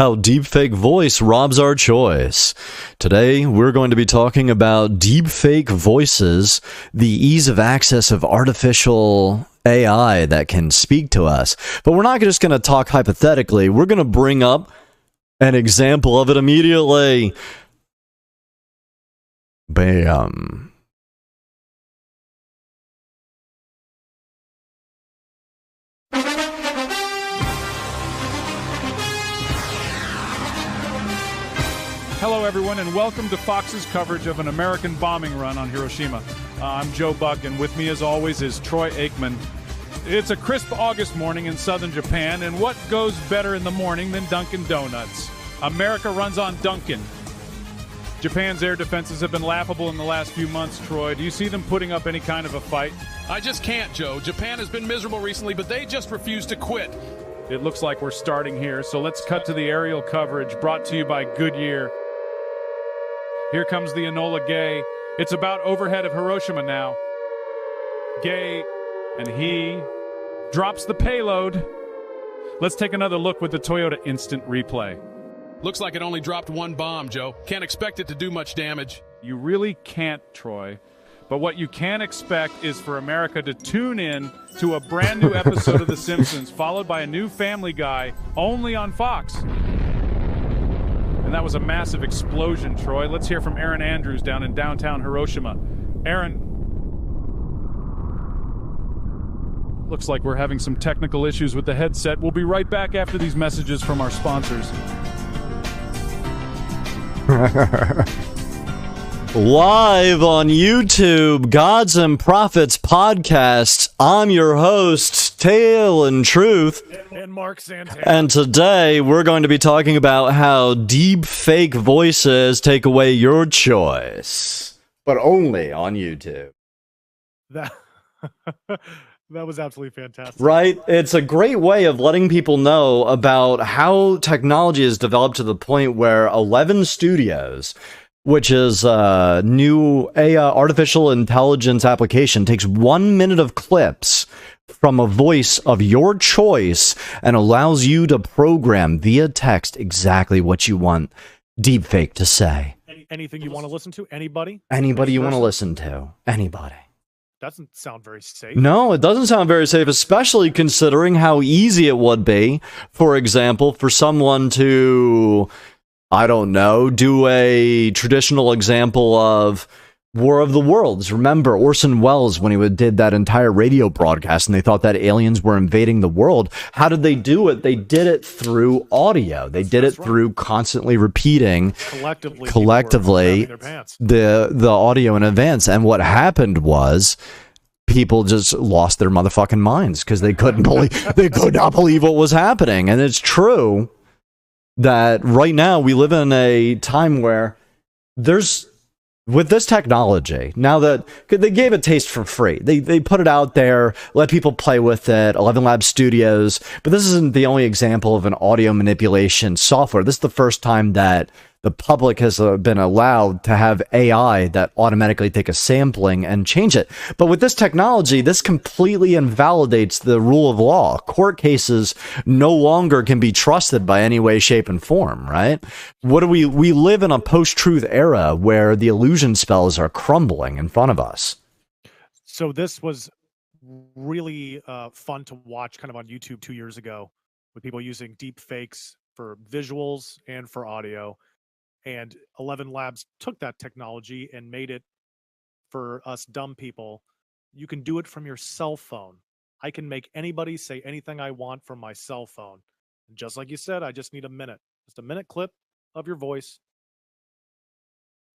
How deepfake voice robs our choice. Today, we're going to be talking about deepfake voices, the ease of access of artificial AI that can speak to us. But we're not just going to talk hypothetically. We're going to bring up an example of it immediately. Bam. Hello, everyone, and welcome to Fox's coverage of an American bombing run on Hiroshima. I'm Joe Buck, and with me, as always, is Troy Aikman. It's a crisp August morning in southern Japan, and what goes better in the morning than Dunkin' Donuts? America runs on Dunkin'. Japan's air defenses have been laughable in the last few months, Troy. Do you see them putting up any kind of a fight? I just can't, Joe. Japan has been miserable recently, but they just refuse to quit. It looks like we're starting here, so let's cut to the aerial coverage brought to you by Goodyear. Here comes the Enola Gay. It's about overhead of Hiroshima now. Gay, and he drops the payload. Let's take another look with the Toyota Instant Replay. Looks like it only dropped one bomb, Joe. Can't expect it to do much damage. You really can't, Troy. But what you can expect is for America to tune in to a brand new episode of The Simpsons, followed by a new Family Guy, only on Fox. And that was a massive explosion, Troy. Let's hear from Aaron Andrews down in downtown Hiroshima. Aaron, looks like we're having some technical issues with the headset. We'll be right back after these messages from our sponsors. Live on YouTube, Gods and Prophets podcast. I'm your host, Talon, Trueth. And Mark Santana. And today we're going to be talking about how deepfake voices take away your choice. But only on YouTube. That was absolutely fantastic. Right? It's a great way of letting people know about how technology has developed to the point where 11 Studios, which is a new AI artificial intelligence application, takes 1 minute of clips from a voice of your choice and allows you to program via text exactly what you want deepfake to say. Anything you want to listen to? Anybody? Anybody you want to listen to. Anybody. Doesn't sound very safe. No, it doesn't sound very safe, especially considering how easy it would be, for example, for someone to, I don't know, do a traditional example of War of the Worlds. Remember Orson Welles when he did that entire radio broadcast and they thought that aliens were invading the world. How did they do it? They did it through audio. They did it through constantly repeating collectively the audio in advance. And what happened was people just lost their motherfucking minds because they could not believe what was happening. And it's true that right now we live in a time where with this technology, now that they gave it taste for free, they put it out there, let people play with it, ElevenLabs Studios, but this isn't the only example of an audio manipulation software. This is the first time that the public has been allowed to have AI that automatically take a sampling and change it. But with this technology, this completely invalidates the rule of law. Court cases no longer can be trusted by any way, shape, and form, right? We live in a post-truth era where the illusion spells are crumbling in front of us. So this was really fun to watch kind of on YouTube 2 years ago with people using deep fakes for visuals and for audio. And ElevenLabs took that technology and made it for us dumb people. You can do it from your cell phone. I can make anybody say anything I want from my cell phone. And just like you said, I just need a minute. Just a minute clip of your voice.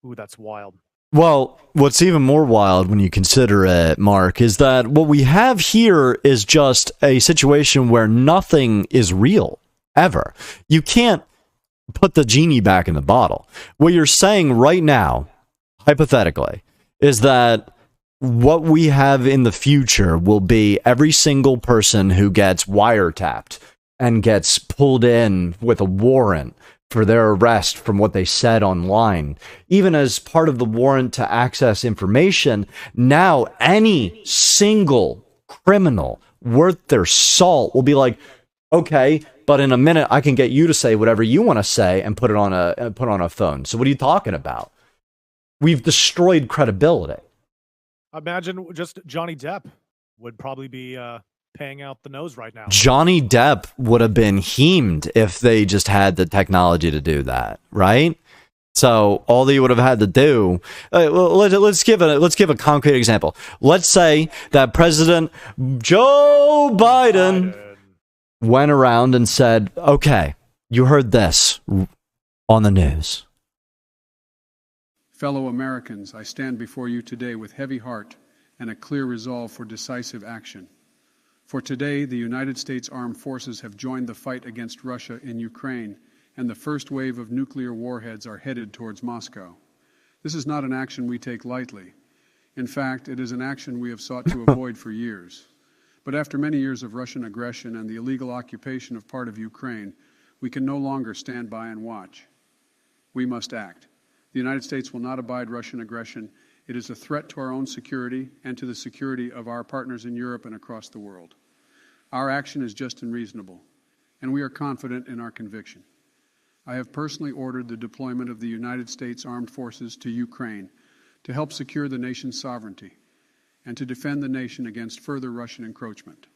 Ooh, that's wild. Well, what's even more wild when you consider it, Mark, is that what we have here is just a situation where nothing is real, ever. You can't put the genie back in the bottle. What you're saying right now, hypothetically, is that what we have in the future will be every single person who gets wiretapped and gets pulled in with a warrant for their arrest from what they said online. Even as part of the warrant to access information, now any single criminal worth their salt will be like, okay, but in a minute I can get you to say whatever you want to say and put it on a phone. So what are you talking about? We've destroyed credibility. Imagine just Johnny Depp would probably be paying out the nose right now. Johnny Depp would have been heamed if they just had the technology to do that, right? So all they would have had to do, let's give a concrete example. Let's say that President Joe Biden went around and said, okay, you heard this on the news. Fellow Americans, I stand before you today with heavy heart and a clear resolve for decisive action. For today, the United States Armed Forces have joined the fight against Russia in Ukraine, and the first wave of nuclear warheads are headed towards Moscow. This is not an action we take lightly. In fact, it is an action we have sought to avoid for years. But after many years of Russian aggression and the illegal occupation of part of Ukraine, we can no longer stand by and watch. We must act. The United States will not abide Russian aggression. It is a threat to our own security and to the security of our partners in Europe and across the world. Our action is just and reasonable, and we are confident in our conviction. I have personally ordered the deployment of the United States Armed Forces to Ukraine to help secure the nation's sovereignty and to defend the nation against further Russian encroachment.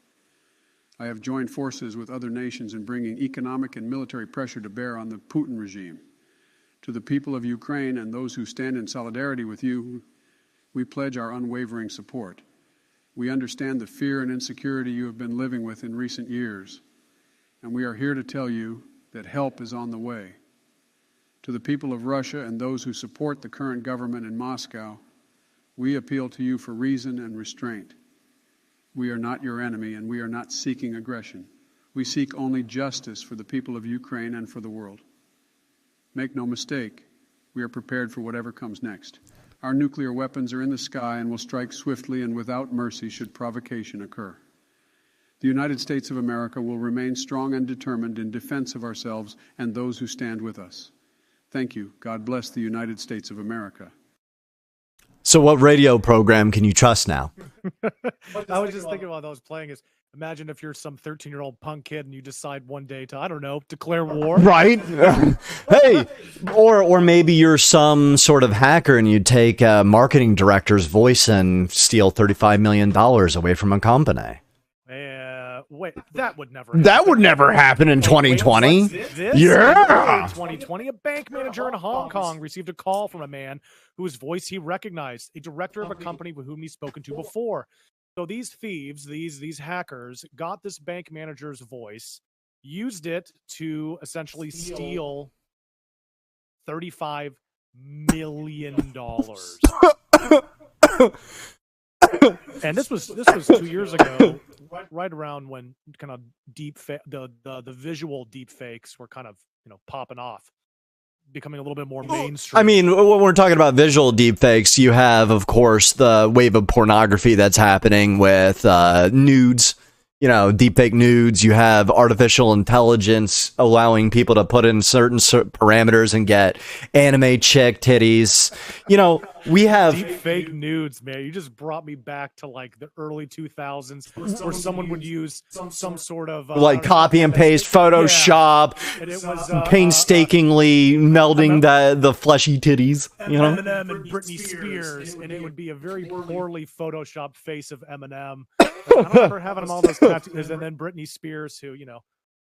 I have joined forces with other nations in bringing economic and military pressure to bear on the Putin regime. To the people of Ukraine and those who stand in solidarity with you, we pledge our unwavering support. We understand the fear and insecurity you have been living with in recent years, and we are here to tell you that help is on the way. To the people of Russia and those who support the current government in Moscow, we appeal to you for reason and restraint. We are not your enemy, and we are not seeking aggression. We seek only justice for the people of Ukraine and for the world. Make no mistake, we are prepared for whatever comes next. Our nuclear weapons are in the sky and will strike swiftly and without mercy should provocation occur. The United States of America will remain strong and determined in defense of ourselves and those who stand with us. Thank you. God bless the United States of America. So what radio program can you trust now? I was just thinking while I was playing is, imagine if you're some 13-year-old punk kid and you decide one day to, I don't know, declare war. Right? Hey, or maybe you're some sort of hacker and you take a marketing director's voice and steal $35 million away from a company. Wait, that would never happen. That would never happen in 2020. Yeah. In 2020, a bank manager in Hong Kong received a call from a man whose voice he recognized, a director of a company with whom he's spoken to before. So these thieves, these hackers, got this bank manager's voice, used it to essentially steal $35 million. And this was 2 years ago, right around when kind of the visual deep fakes were kind of popping off, becoming a little bit more mainstream. I mean, when we're talking about visual deepfakes, you have, of course, the wave of pornography that's happening with nudes, deepfake nudes. You have artificial intelligence allowing people to put in certain parameters and get anime chick titties. We have deepfake nudes, man. You just brought me back to like the early 2000s where someone would use some sort of like copy and paste Photoshop, and it was painstakingly melding the fleshy titties, Eminem and Britney Spears, and it would be a very poorly photoshopped face of Eminem. I don't remember having them all those tattoos, and then Britney Spears, who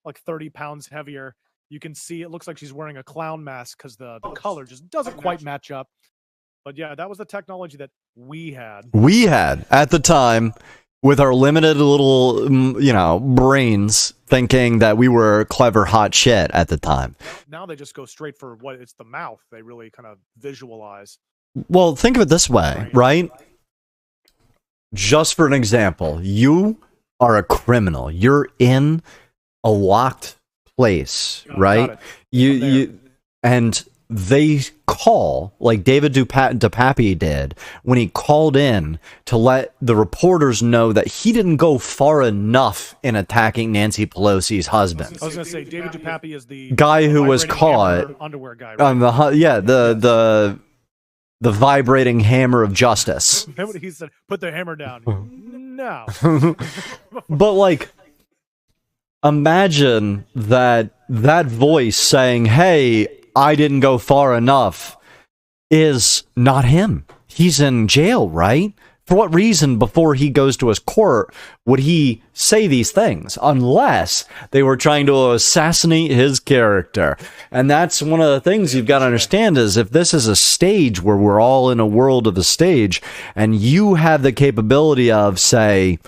like 30 pounds heavier. You can see it looks like she's wearing a clown mask because the color just doesn't quite match up. But yeah, that was the technology that we had. We had at the time with our limited little, brains, thinking that we were clever, hot shit at the time. Now they just go straight for it's the mouth. They really kind of visualize. Well, think of it this way, right? Just for an example, you are a criminal. You're in a locked place, right? And they call, like David DePappy did, when he called in to let the reporters know that he didn't go far enough in attacking Nancy Pelosi's husband. I was going to say, David DePappy is the guy who was caught underwear guy, right? The vibrating hammer of justice. He said, "Put the hammer down." No. But like, imagine that voice saying, hey, I didn't go far enough, is not him. He's in jail, right? For what reason, before he goes to his court, would he say these things? Unless they were trying to assassinate his character. And that's one of the things you've got to understand is if this is a stage where we're all in a world of a stage, and you have the capability of, say,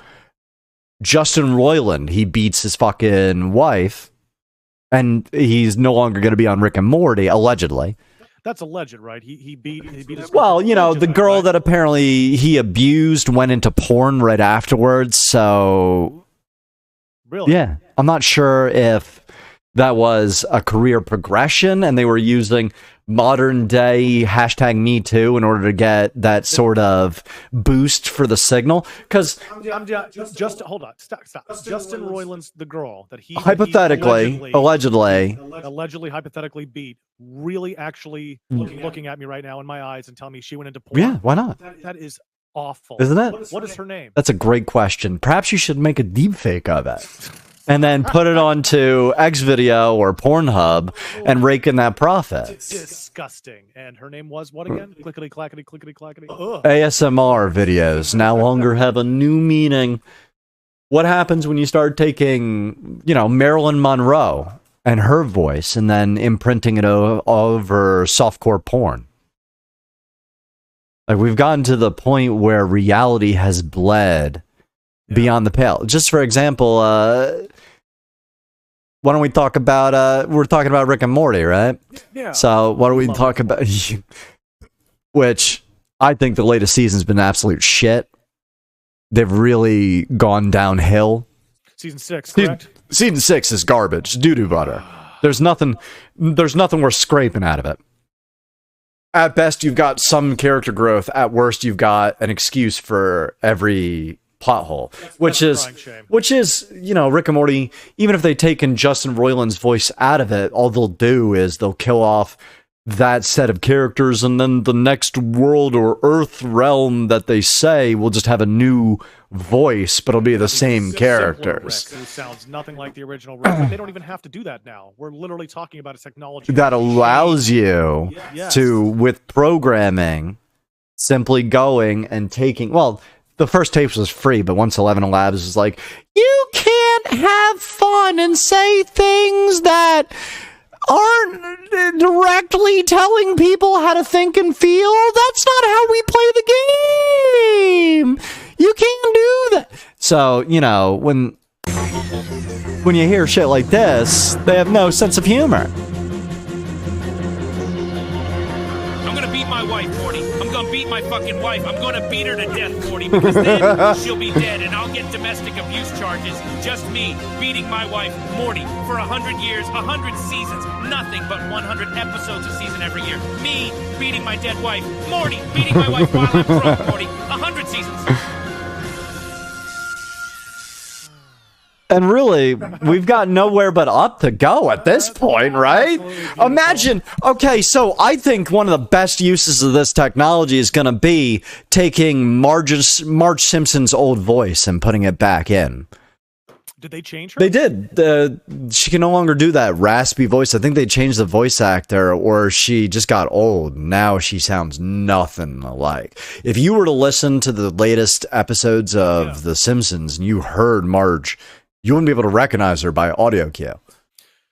Justin Roiland, he beats his fucking wife, and he's no longer going to be on Rick and Morty, allegedly. That's alleged, right? He beat his well, you know, the girl right? that apparently he abused went into porn right afterwards, so... Really? Yeah. I'm not sure if that was a career progression and they were using modern day #MeToo in order to get that sort of boost for the signal. Because just hold on, stop. Justin Roiland's the girl that he hypothetically, allegedly hypothetically beat. Really, actually looking at me right now in my eyes and telling me she went into porn. Yeah, why not? That is awful, isn't it? What is her name? That's a great question. Perhaps you should make a deepfake of it. And then put it onto Xvideo or Pornhub and rake in that profit. Disgusting. And her name was what again? Clickety clackety clickety clackety. Ugh. ASMR videos no longer have a new meaning. What happens when you start taking, you know, Marilyn Monroe and her voice and then imprinting it over softcore porn? Like, we've gotten to the point where reality has bled beyond the pale. Just for example, why don't we talk about, we're talking about Rick and Morty, right? Yeah. So why don't we talk about, which I think the latest season's been absolute shit. They've really gone downhill. Season 6, correct? Season 6 is garbage, doo-doo butter. There's nothing worth scraping out of it. At best, you've got some character growth. At worst, you've got an excuse for every plot hole, which is, you know, Rick and Morty. Even if they've taken Justin Roiland's voice out of it, all they'll do is they'll kill off that set of characters, and then the next world or Earth realm that they say will just have a new voice, but it'll be the same characters. Rick, who sounds nothing like the original Rick, but they don't even have to do that now. We're literally talking about a technology that allows you to, with programming, simply going and taking, well, the first tape was free, but once ElevenLabs was like, you can't have fun and say things that aren't directly telling people how to think and feel. That's not how we play the game. You can't do that. So, you know, when you hear shit like this, they have no sense of humor. I'm gonna beat my wife, Morty. I'm gonna beat my fucking wife. I'm gonna beat her to death, Morty, because then she'll be dead and I'll get domestic abuse charges. Just me beating my wife, Morty, for 100 years, 100 seasons, nothing but 100 episodes a season every year. Me beating my dead wife, Morty beating my wife while I'm drunk, Morty, 100 seasons. And really, we've got nowhere but up to go at this point, right? Imagine, okay, so I think one of the best uses of this technology is going to be taking Marge Simpson's old voice and putting it back in. Did they change her? They did. She can no longer do that raspy voice. I think they changed the voice actor, or she just got old. Now she sounds nothing alike. If you were to listen to the latest episodes of The Simpsons and you heard Marge, you wouldn't be able to recognize her by audio cue.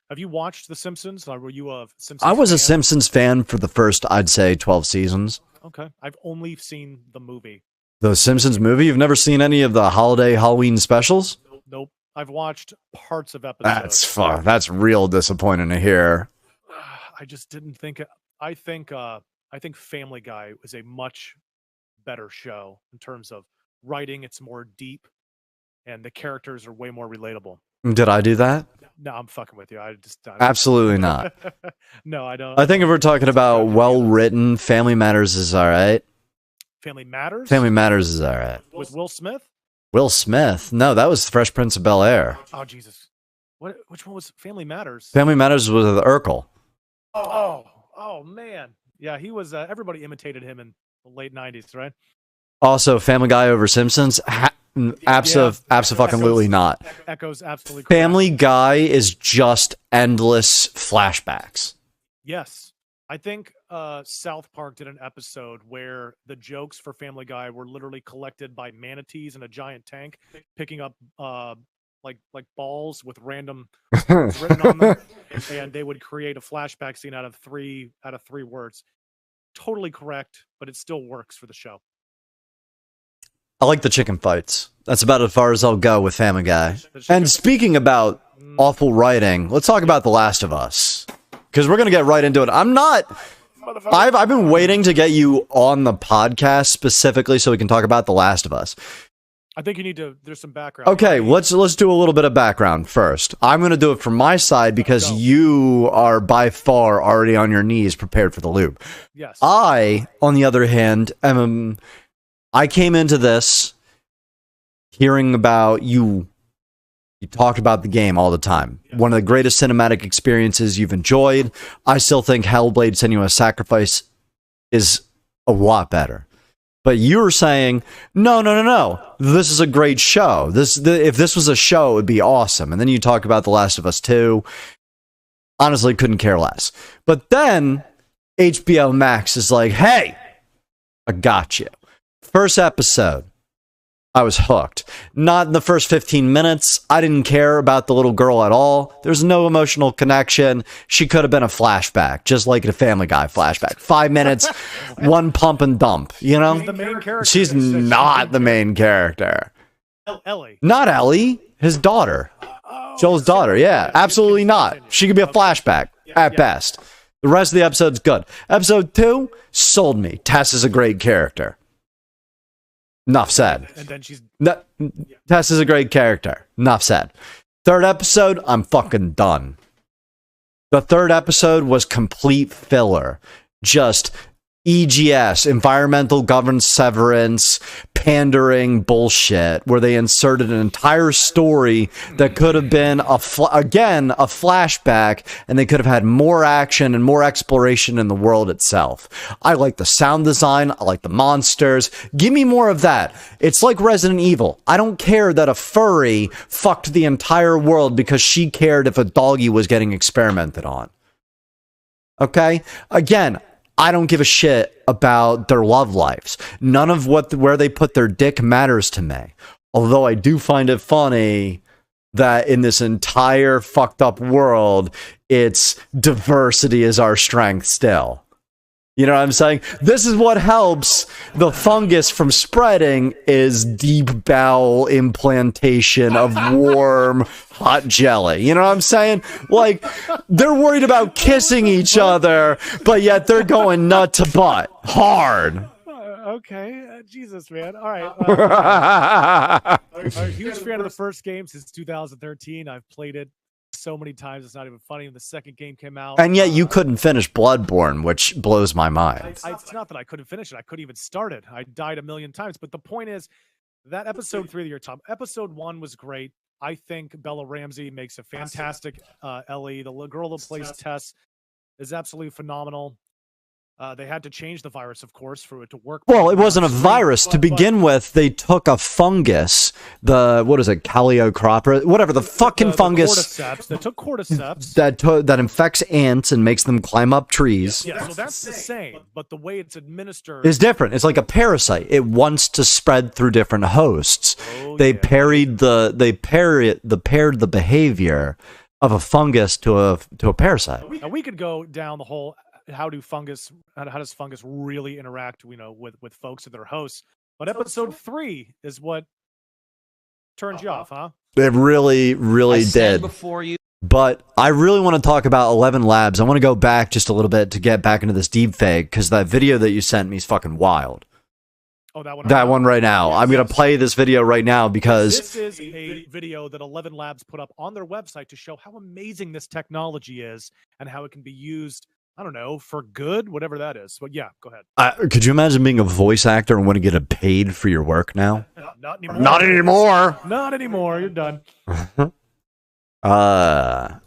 Have you watched The Simpsons? Were you a Simpsons I was fan? a Simpsons fan for the first, I'd say, 12 seasons. Okay. I've only seen the movie. The Simpsons movie? You've never seen any of the holiday Halloween specials? Nope. I've watched parts of episodes. That's fun. That's real disappointing to hear. I just didn't think. I think Family Guy was a much better show in terms of writing. It's more deep, and the characters are way more relatable. Did I do that? No, I'm fucking with you. Absolutely not. No, I don't. I think if we're talking about well-written, Family Matters is all right. Family Matters? Family Matters is all right. With Will Smith? Will Smith? No, that was Fresh Prince of Bel-Air. Oh, Jesus. Which one was Family Matters? Family Matters was with Urkel. Oh, man. Yeah, he was, everybody imitated him in the late 90s, right? Also, Family Guy over Simpsons. Absolutely not. Echoes absolutely correct. Family Guy is just endless flashbacks. Yes. I think South Park did an episode where the jokes for Family Guy were literally collected by manatees in a giant tank, picking up like balls with random words written on them, and they would create a flashback scene out of three words. Totally correct, but it still works for the show. I like the chicken fights. That's about as far as I'll go with Family Guy. And speaking about awful writing, let's talk about The Last of Us. Because we're going to get right into it. I've been waiting to get you on the podcast specifically so we can talk about The Last of Us. I think you need to, there's some background. Okay, let's do a little bit of background first. I'm going to do it from my side because you are by far already on your knees prepared for the loop. Yes. I, on the other hand, I came into this hearing about you. You talked about the game all the time. Yeah. One of the greatest cinematic experiences you've enjoyed. I still think Hellblade: Senua's Sacrifice is a lot better. But you were saying, no. This is a great show. If this was a show, it would be awesome. And then you talk about The Last of Us 2. Honestly, couldn't care less. But then HBO Max is like, hey, I got you. First episode, I was hooked. Not in the first 15 minutes. I didn't care about the little girl at all. There's no emotional connection. She could have been a flashback, just like a Family Guy flashback. 5 minutes, one pump and dump, you know? She's the main character. She's not the main character. Ellie. Not Ellie, his daughter. Joel's daughter, yeah. Absolutely not. She could be a flashback at best. The rest of the episode's good. Episode 2 sold me. Tess is a great character. Enough said. And then she's... Tess is a great character. Enough said. Third episode, I'm fucking done. The third episode was complete filler. Just EGS, environmental governance severance, pandering bullshit, where they inserted an entire story that could have been, a flashback, and they could have had more action and more exploration in the world itself. I like the sound design. I like the monsters. Give me more of that. It's like Resident Evil. I don't care that a furry fucked the entire world because she cared if a doggy was getting experimented on. Okay? Again, I don't give a shit about their love lives. None of where they put their dick matters to me. Although I do find it funny that in this entire fucked up world, it's diversity is our strength still. You know what I'm saying? This is what helps the fungus from spreading is deep bowel implantation of warm, hot jelly. You know what I'm saying? Like, they're worried about kissing each other, but yet they're going nut to butt. Hard. Okay. Jesus, man. All right. I'm a huge fan of the first game since 2013. I've played it so many times it's not even funny. When the second game came out, and yet you couldn't finish Bloodborne, which blows my mind. It's not that I couldn't finish it. I couldn't even start it. I died a million times. But the point is that episode 3 of your top, episode 1 was great. I think Bella Ramsey makes a fantastic Ellie. The little girl that plays Tess is absolutely phenomenal. They had to change the virus, of course, for it to work. Well, it wasn't a virus to begin with. They took a fungus, what is it, 𝐂𝐿𝐴𝐄𝐄𝐃, whatever the fucking fungus. They took cordyceps that infects ants and makes them climb up trees. Yeah, so that's the same, but the way it's administered is different. It's like a parasite. It wants to spread through different hosts. They paired the behavior of a fungus to a parasite. Now we could go down the whole. How does fungus really interact, with folks and their hosts? But episode 3 is what turned you off, huh? It really, really did. Before you. But I really want to talk about ElevenLabs. I want to go back just a little bit to get back into this deepfake because that video that you sent me is fucking wild. Oh, that one. That one right now. Yes, I'm going to play this video right now because this is a video that ElevenLabs put up on their website to show how amazing this technology is and how it can be used. I don't know, for good, whatever that is. But yeah, go ahead. Could you imagine being a voice actor and want to get paid for your work now? Not anymore. Not anymore. Not anymore. You're done. I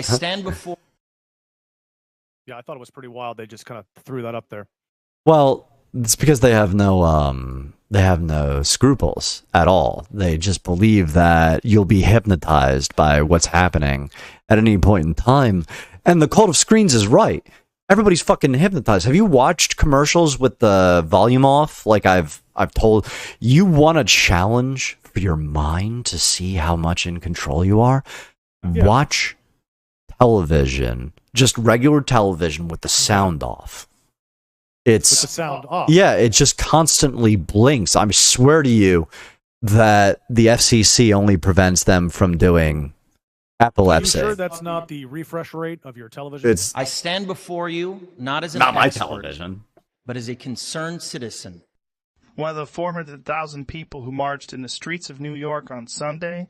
stand before. Yeah, I thought it was pretty wild. They just kind of threw that up there. Well, it's because they have no They have no scruples at all. They just believe that you'll be hypnotized by what's happening at any point in time. And the cult of screens is right. Everybody's fucking hypnotized. Have you watched commercials with the volume off? Like I've told you, want a challenge for your mind to see how much in control you are? Yeah. Watch television, just regular television with the sound off. It's with the sound off. Yeah, it just constantly blinks. I swear to you that the FCC only prevents them from doing epilepsy. Are you sure that's not the refresh rate of your television? I stand before you not as an not my expert, television, but as a concerned citizen. One of the 400,000 people who marched in the streets of New York on Sunday,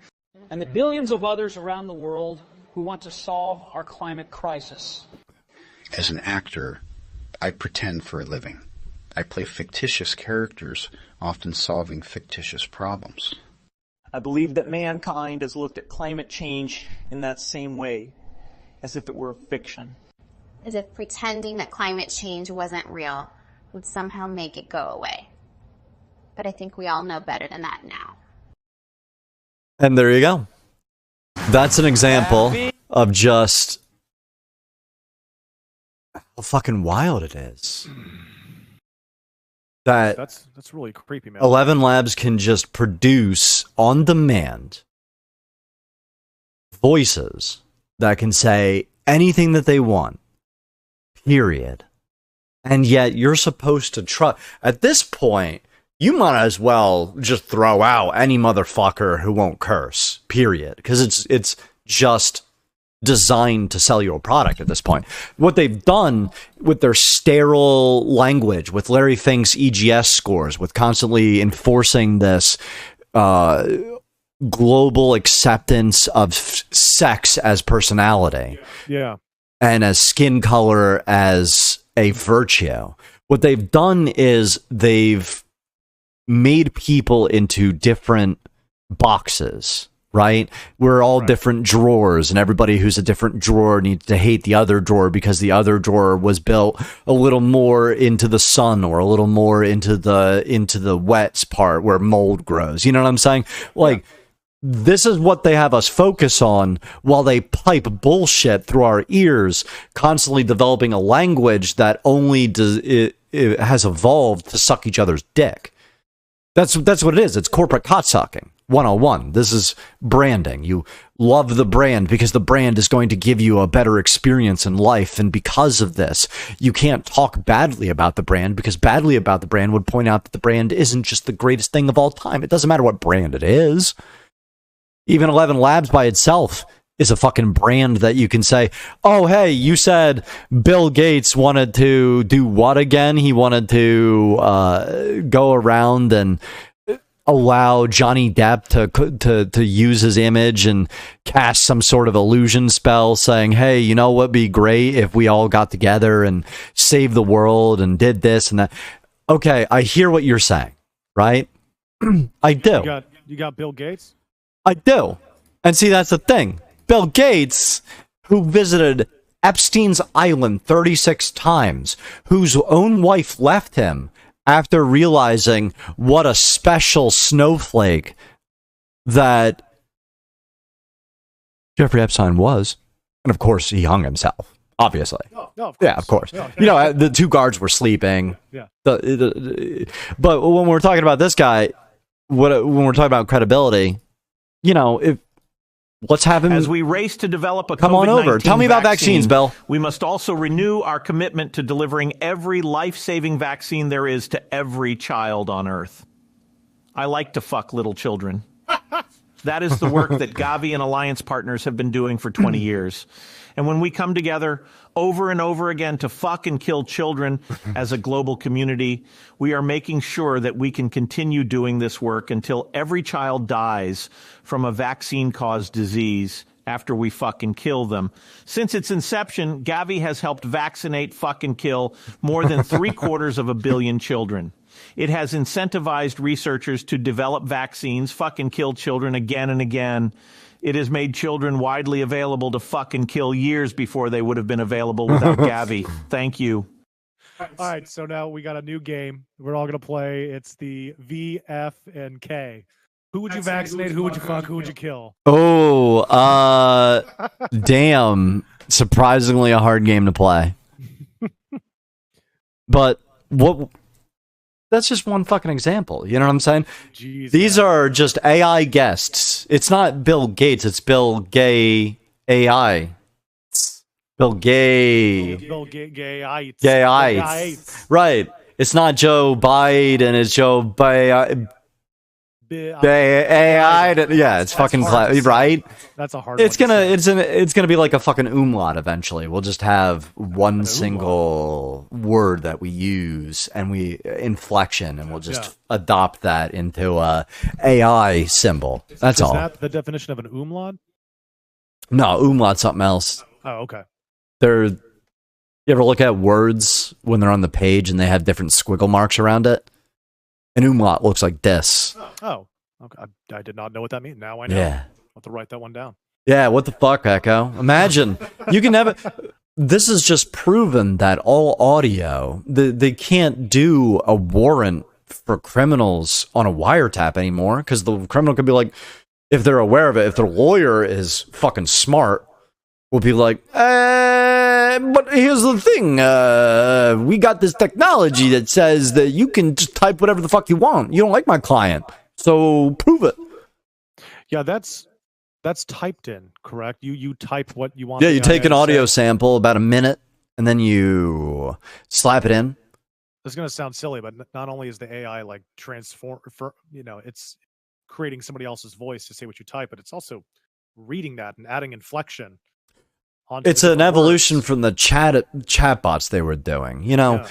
and the billions of others around the world who want to solve our climate crisis. As an actor, I pretend for a living. I play fictitious characters, often solving fictitious problems. I believe that mankind has looked at climate change in that same way, as if it were fiction. As if pretending that climate change wasn't real would somehow make it go away. But I think we all know better than that now. And there you go. That's an example of just how fucking wild it is. That's really creepy, man. ElevenLabs can just produce on demand voices that can say anything that they want, period. And yet you're supposed to trust. At this point, you might as well just throw out any motherfucker who won't curse, period. Because it's just designed to sell you a product at this point. What they've done with their sterile language, with Larry Fink's EGS scores, with constantly enforcing this global acceptance of sex as personality, and as skin color as a virtue. What they've done is they've made people into different boxes. Right? We're all different drawers, and everybody who's a different drawer needs to hate the other drawer because the other drawer was built a little more into the sun or a little more into the wet part where mold grows. You know what I'm saying? Like, this is what they have us focus on while they pipe bullshit through our ears, constantly developing a language that only it has evolved to suck each other's dick. That's what it is. It's corporate cocksucking. 101. This is branding. You love the brand because the brand is going to give you a better experience in life. And because of this, you can't talk badly about the brand, because badly about the brand would point out that the brand isn't just the greatest thing of all time. It doesn't matter what brand it is. Even ElevenLabs by itself is a fucking brand that you can say, oh, hey, you said Bill Gates wanted to do what again? He wanted to go around and allow Johnny Depp to use his image and cast some sort of illusion spell, saying, hey, you know what'd be great if we all got together and saved the world and did this and that. Okay, I hear what you're saying, right? I do. You got Bill Gates? I do. And see, that's the thing. Bill Gates, who visited Epstein's Island 36 times, whose own wife left him after realizing what a special snowflake that Jeffrey Epstein was. And of course, he hung himself, obviously. No, of course. Yeah, of course. No. You know, the two guards were sleeping. Yeah. But when we're talking about this guy, when we're talking about credibility, you know, what's happened as we race to develop a come on over. Tell me about vaccines, Bill. We must also renew our commitment to delivering every life-saving vaccine there is to every child on Earth. I like to fuck little children. That is the work that Gavi and alliance partners have been doing for 20 years. And when we come together over and over again to fuck and kill children as a global community, we are making sure that we can continue doing this work until every child dies from a vaccine-caused disease after we fuck and kill them. Since its inception, Gavi has helped vaccinate, fuck and kill more than 750 million children. It has incentivized researchers to develop vaccines, fuck and kill children again and again. It has made children widely available to fuck and kill years before they would have been available without Gavi. Thank you. All right, so now we got a new game. We're all gonna play. It's the V, F, and K. Who would you vaccinate? Who would you fuck? Who would you kill? Oh, damn. Surprisingly a hard game to play. But what... That's just one fucking example. You know what I'm saying? Jeez, These are just AI guests. It's not Bill Gates. It's Bill Gay AI. Bill Gay. Bill Gaites. Gaites. Right. It's not Joe Biden. It's Joe Baiden. AI. Yeah, it's fucking right. That's a hard. It's gonna be like a fucking umlaut eventually. We'll just have one single word that we use and we inflection, and we'll just adopt that into a AI symbol. That's all. Is that the definition of an umlaut? No, umlaut's something else. Oh, okay. You ever look at words when they're on the page and they have different squiggle marks around it? An umlaut looks like this. Oh, okay. I did not know what that means. Now I know. Yeah. I'll have to write that one down. Yeah, what the fuck, Echo? Imagine. You can never... This is just proven that all audio, they can't do a warrant for criminals on a wiretap anymore, because the criminal could be like, if they're aware of it, if their lawyer is fucking smart, will be like, but here's the thing, we got this technology that says that you can just type whatever the fuck you want. You don't like my client, so prove it. Yeah, that's typed in, correct? You type what you want. Yeah, you take an audio sample, about a minute, and then you slap it in. It's going to sound silly, but not only is the AI like it's creating somebody else's voice to say what you type, but it's also reading that and adding inflection. It's an evolution from the chatbots they were doing. You know,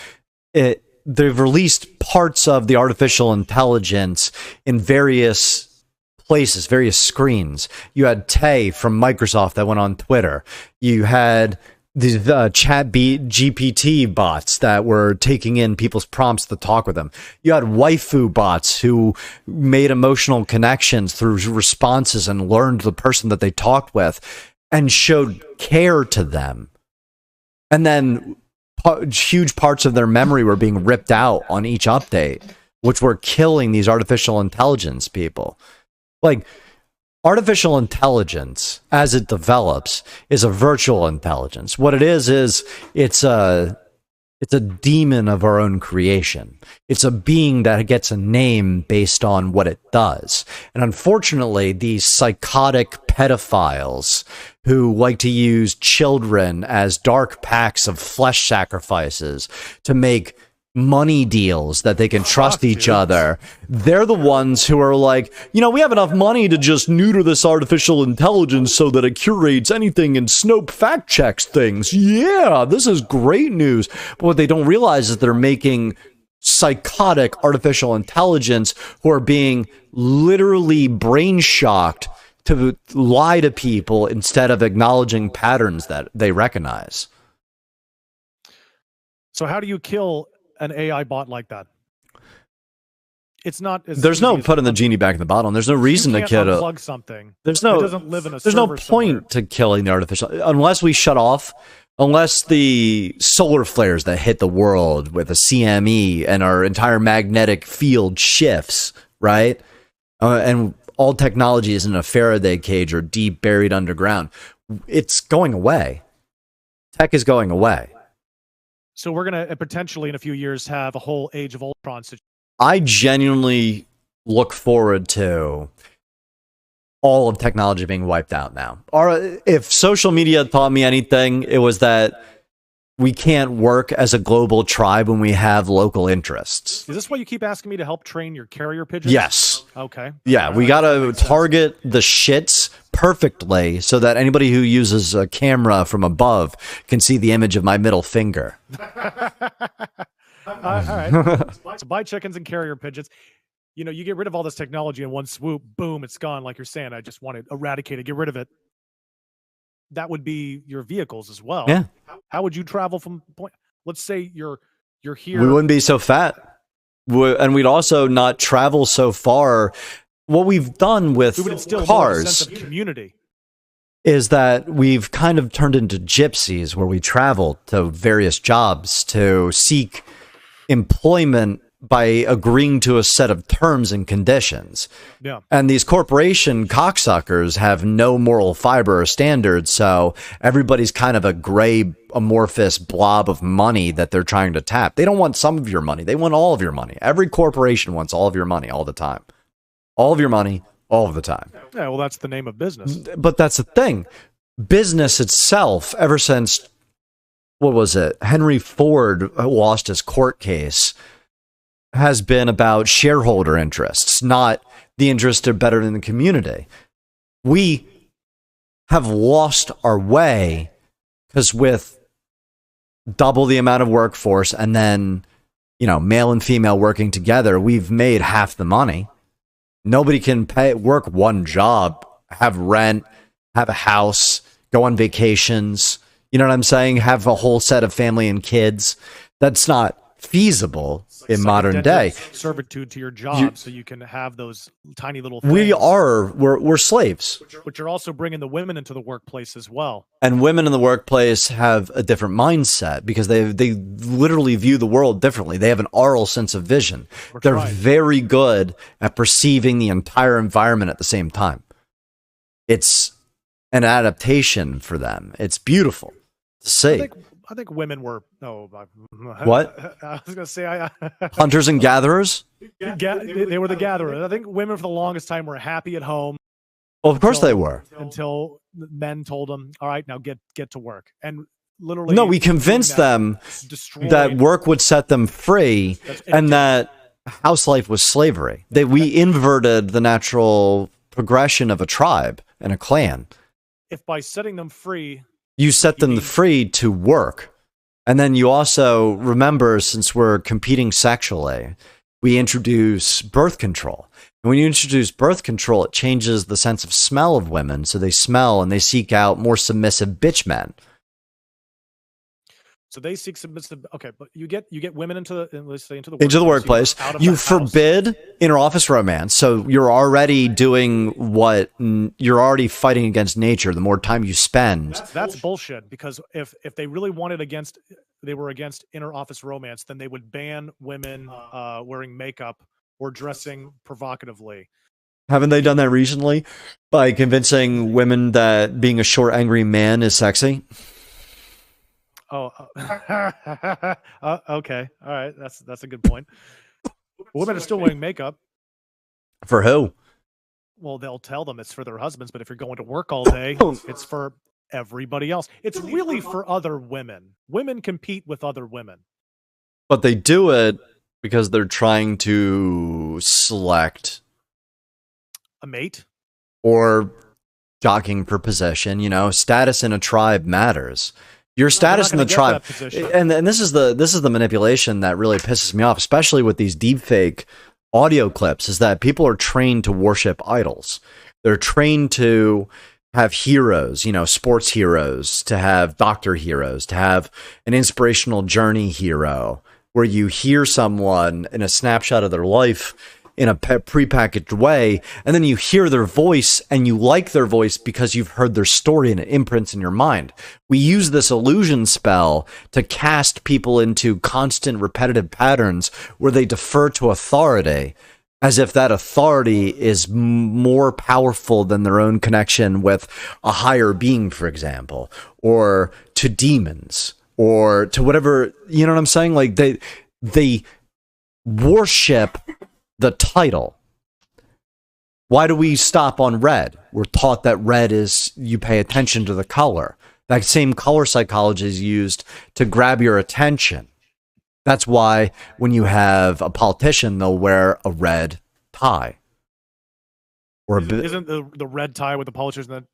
they've released parts of the artificial intelligence in various places, various screens. You had Tay from Microsoft that went on Twitter. You had these GPT bots that were taking in people's prompts to talk with them. You had waifu bots who made emotional connections through responses and learned the person that they talked with and showed care to them. And then huge parts of their memory were being ripped out on each update, which were killing these artificial intelligence people. Like, artificial intelligence, as it develops, is a virtual intelligence. What it is it's a demon of our own creation. It's a being that gets a name based on what it does. And unfortunately, these psychotic pedophiles who like to use children as dark packs of flesh sacrifices to make money deals that they can trust each other, they're the ones who are like, you know, we have enough money to just neuter this artificial intelligence so that it curates anything and Snope fact checks things. Yeah, this is great news. But what they don't realize is they're making psychotic artificial intelligence who are being literally brain shocked to lie to people instead of acknowledging patterns that they recognize. So how do you kill an AI bot like that? It's not. There's no putting the genie back in the bottle. There's no reason to kill unplug something. There's no. It doesn't live in a there's no server point somewhere. to killing the artificial unless we shut off. Unless the solar flares that hit the world with a CME and our entire magnetic field shifts, right? And all technology is in a Faraday cage or deep buried underground. It's going away. Tech is going away. So we're going to potentially in a few years have a whole Age of Ultron situation. I genuinely look forward to all of technology being wiped out now. Or if social media taught me anything, it was that we can't work as a global tribe when we have local interests. Is this why you keep asking me to help train your carrier pigeons? Yes. Okay. Yeah, we got to target the shits perfectly so that anybody who uses a camera from above can see the image of my middle finger. All right. So buy chickens and carrier pigeons. You know, you get rid of all this technology in one swoop, boom, it's gone. Like you're saying, I just want to eradicate it, get rid of it. That would be your vehicles as well. Yeah. How would you travel from point? Let's say you're here. We wouldn't be so fat. And we'd also not travel so far. What we've done with we would instill more of a cars. sense of community. is that we've kind of turned into gypsies where we travel to various jobs to seek employment by agreeing to a set of terms and conditions. Yeah. And these corporation cocksuckers have no moral fiber or standards, so everybody's kind of a gray, amorphous blob of money that they're trying to tap. They don't want some of your money. They want all of your money. Every corporation wants all of your money all the time. All of your money all of the time. Yeah, well, that's the name of business. But that's the thing. Business itself, ever since, what was it? Henry Ford lost his court case, has been about shareholder interests, not the interest of better in the community. We have lost our way because with double the amount of workforce and then, you know, male and female working together, we've made half the money. Nobody can work one job, have rent, have a house, go on vacations. You know what I'm saying? Have a whole set of family and kids. That's not feasible in modern day. Servitude to your job, so you can have those tiny little things. We're slaves. But you're also bringing the women into the workplace as well. And women in the workplace have a different mindset because they literally view the world differently. They have an aural sense of vision. They're very good at perceiving the entire environment at the same time. It's an adaptation for them. It's beautiful to see. I think women were what? I was going to say hunters and gatherers. They were the gatherers. I think women for the longest time were happy at home. Well, of course they were. Until men told them, "All right, now get to work." And literally, no, we convinced them that work would set them free, and that house life was slavery. We inverted the natural progression of a tribe and a clan. If by setting them free, you set them free to work. And then you also remember, since we're competing sexually, we introduce birth control. And when you introduce birth control, it changes the sense of smell of women. So they smell and they seek out more submissive bitch men. So they seek submissive. Okay, but you get women into the workplace. You forbid interoffice romance. So you're already doing you're already fighting against nature. The more time you spend, that's bullshit. Because if they really wanted they were against interoffice romance, then they would ban women wearing makeup or dressing provocatively. Haven't they done that recently by convincing women that being a short, angry man is sexy? Oh, okay. All right. That's a good point. Women are still wearing makeup. For who? Well, they'll tell them it's for their husbands, but if you're going to work all day, it's for everybody else. It's really for other women. Women compete with other women. But they do it because they're trying to select a mate or jockeying for position. You know, status in a tribe matters. Your status in the tribe, and this is the manipulation that really pisses me off, especially with these deepfake audio clips, is that people are trained to worship idols. They're trained to have heroes, you know, sports heroes, to have doctor heroes, to have an inspirational journey hero, where you hear someone in a snapshot of their life in a prepackaged way, and then you hear their voice and you like their voice because you've heard their story and it imprints in your mind. We use this illusion spell to cast people into constant repetitive patterns where they defer to authority as if that authority is more powerful than their own connection with a higher being, for example, or to demons, or to whatever, you know what I'm saying? Like they worship the title. Why do we stop on red? We're taught that red is, you pay attention to the color. That same color psychology is used to grab your attention. That's why when you have a politician, they'll wear a red tie. Or isn't the red tie with the politician,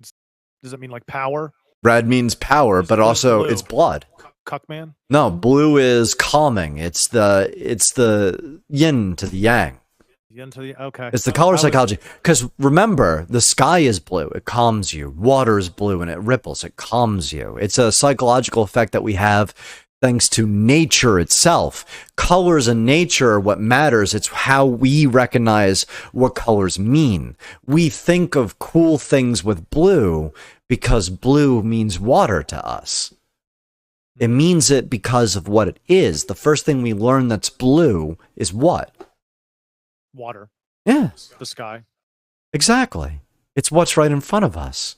does it mean like power? Red means power, but also it's blood. Cuckman? No, blue is calming. It's the yin to the yang. Okay. It's the color psychology. Because remember, the sky is blue. It calms you. Water is blue and it ripples. It calms you. It's a psychological effect that we have thanks to nature itself. Colors in nature are what matters. It's how we recognize what colors mean. We think of cool things with blue because blue means water to us. It means it because of what it is. The first thing we learn that's blue is what? Water. Yeah. The sky. Exactly. It's what's right in front of us.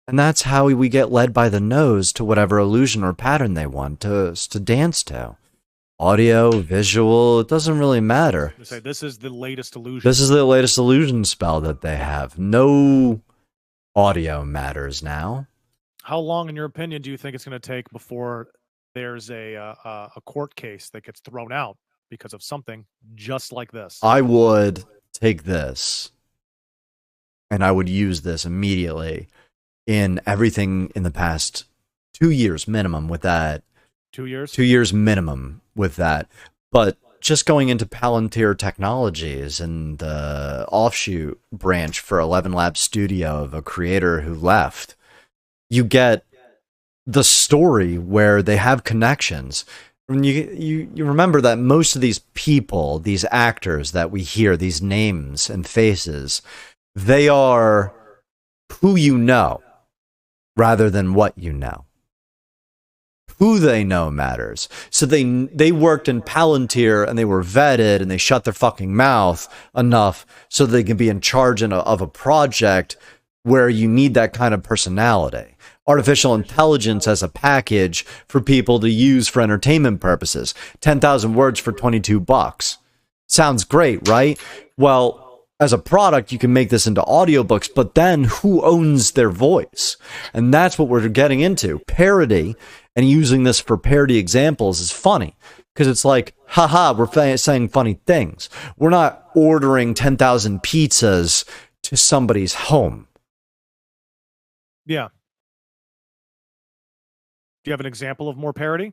And that's how we get led by the nose to whatever illusion or pattern they want us to dance to. Audio, visual, it doesn't really matter. They say this is the latest illusion. This is the latest illusion spell that they have. No audio matters now. How long, in your opinion, do you think it's going to take before there's a court case that gets thrown out because of something just like this? I would take this, and I would use this immediately in everything in the past 2 years minimum with that. 2 years? 2 years minimum with that. But just going into Palantir Technologies and the offshoot branch for ElevenLabs Studio of a creator who left, you get the story where they have connections. When you remember that most of these people, these actors that we hear, these names and faces, they are who you know rather than what you know. Who they know matters. So they worked in Palantir and they were vetted and they shut their fucking mouth enough so they can be in charge of a project where you need that kind of personality. Artificial intelligence as a package for people to use for entertainment purposes. 10,000 words for $22. Sounds great, right? Well, as a product, you can make this into audiobooks, but then who owns their voice? And that's what we're getting into. Parody, and using this for parody examples is funny. Because it's like, haha, we're saying funny things. We're not ordering 10,000 pizzas to somebody's home. Yeah. Do you have an example of more parody?